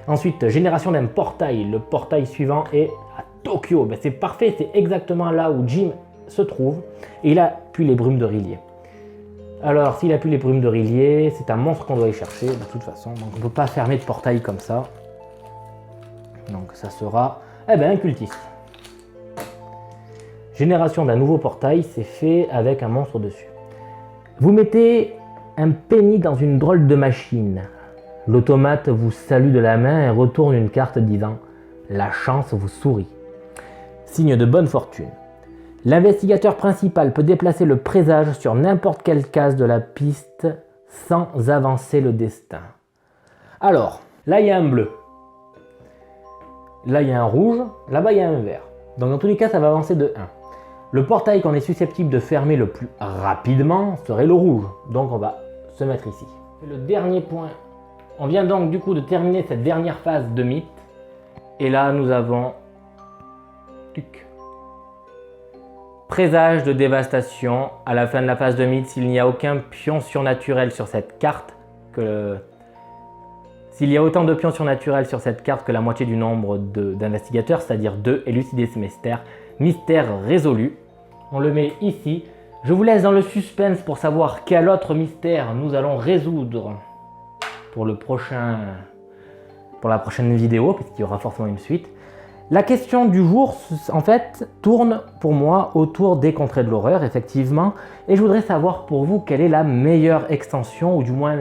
Ensuite, génération d'un portail. Le portail suivant est à Tokyo. C'est parfait, c'est exactement là où Jim se trouve. Et il a pu les brumes de Rillier. Alors, s'il a pu les brumes de Rillier, c'est un monstre qu'on doit aller chercher de toute façon. Donc, on ne peut pas fermer de portail comme ça. Donc, ça sera un cultiste. Génération d'un nouveau portail, c'est fait avec un monstre dessus. Vous mettez un penny dans une drôle de machine. L'automate vous salue de la main et retourne une carte disant « La chance vous sourit ». Signe de bonne fortune. L'investigateur principal peut déplacer le présage sur n'importe quelle case de la piste sans avancer le destin. Alors, là il y a un bleu. Là il y a un rouge. Là-bas il y a un vert. Donc dans tous les cas ça va avancer de 1. Le portail qu'on est susceptible de fermer le plus rapidement serait le rouge. Donc on va se mettre ici. Et le dernier point. On vient donc du coup de terminer cette dernière phase de mythe. Et là nous avons présage de dévastation. À la fin de la phase de mythe, s'il n'y a aucun pion surnaturel sur cette carte, s'il y a autant de pions surnaturels sur cette carte que la moitié du nombre d'investigateurs, c'est-à-dire 2, élucider ce mystère. Mystère résolu. On le met ici. Je vous laisse dans le suspense pour savoir quel autre mystère nous allons résoudre pour la prochaine vidéo, puisqu'il y aura forcément une suite. La question du jour, en fait, tourne pour moi autour des contrées de l'horreur, effectivement. Et je voudrais savoir pour vous quelle est la meilleure extension, ou du moins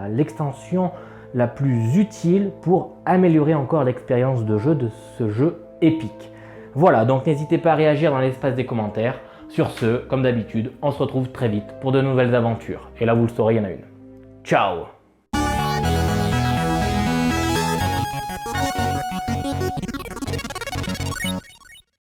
l'extension la plus utile pour améliorer encore l'expérience de jeu de ce jeu épique. Voilà, donc n'hésitez pas à réagir dans l'espace des commentaires. Sur ce, comme d'habitude, on se retrouve très vite pour de nouvelles aventures. Et là, vous le saurez, il y en a une. Ciao!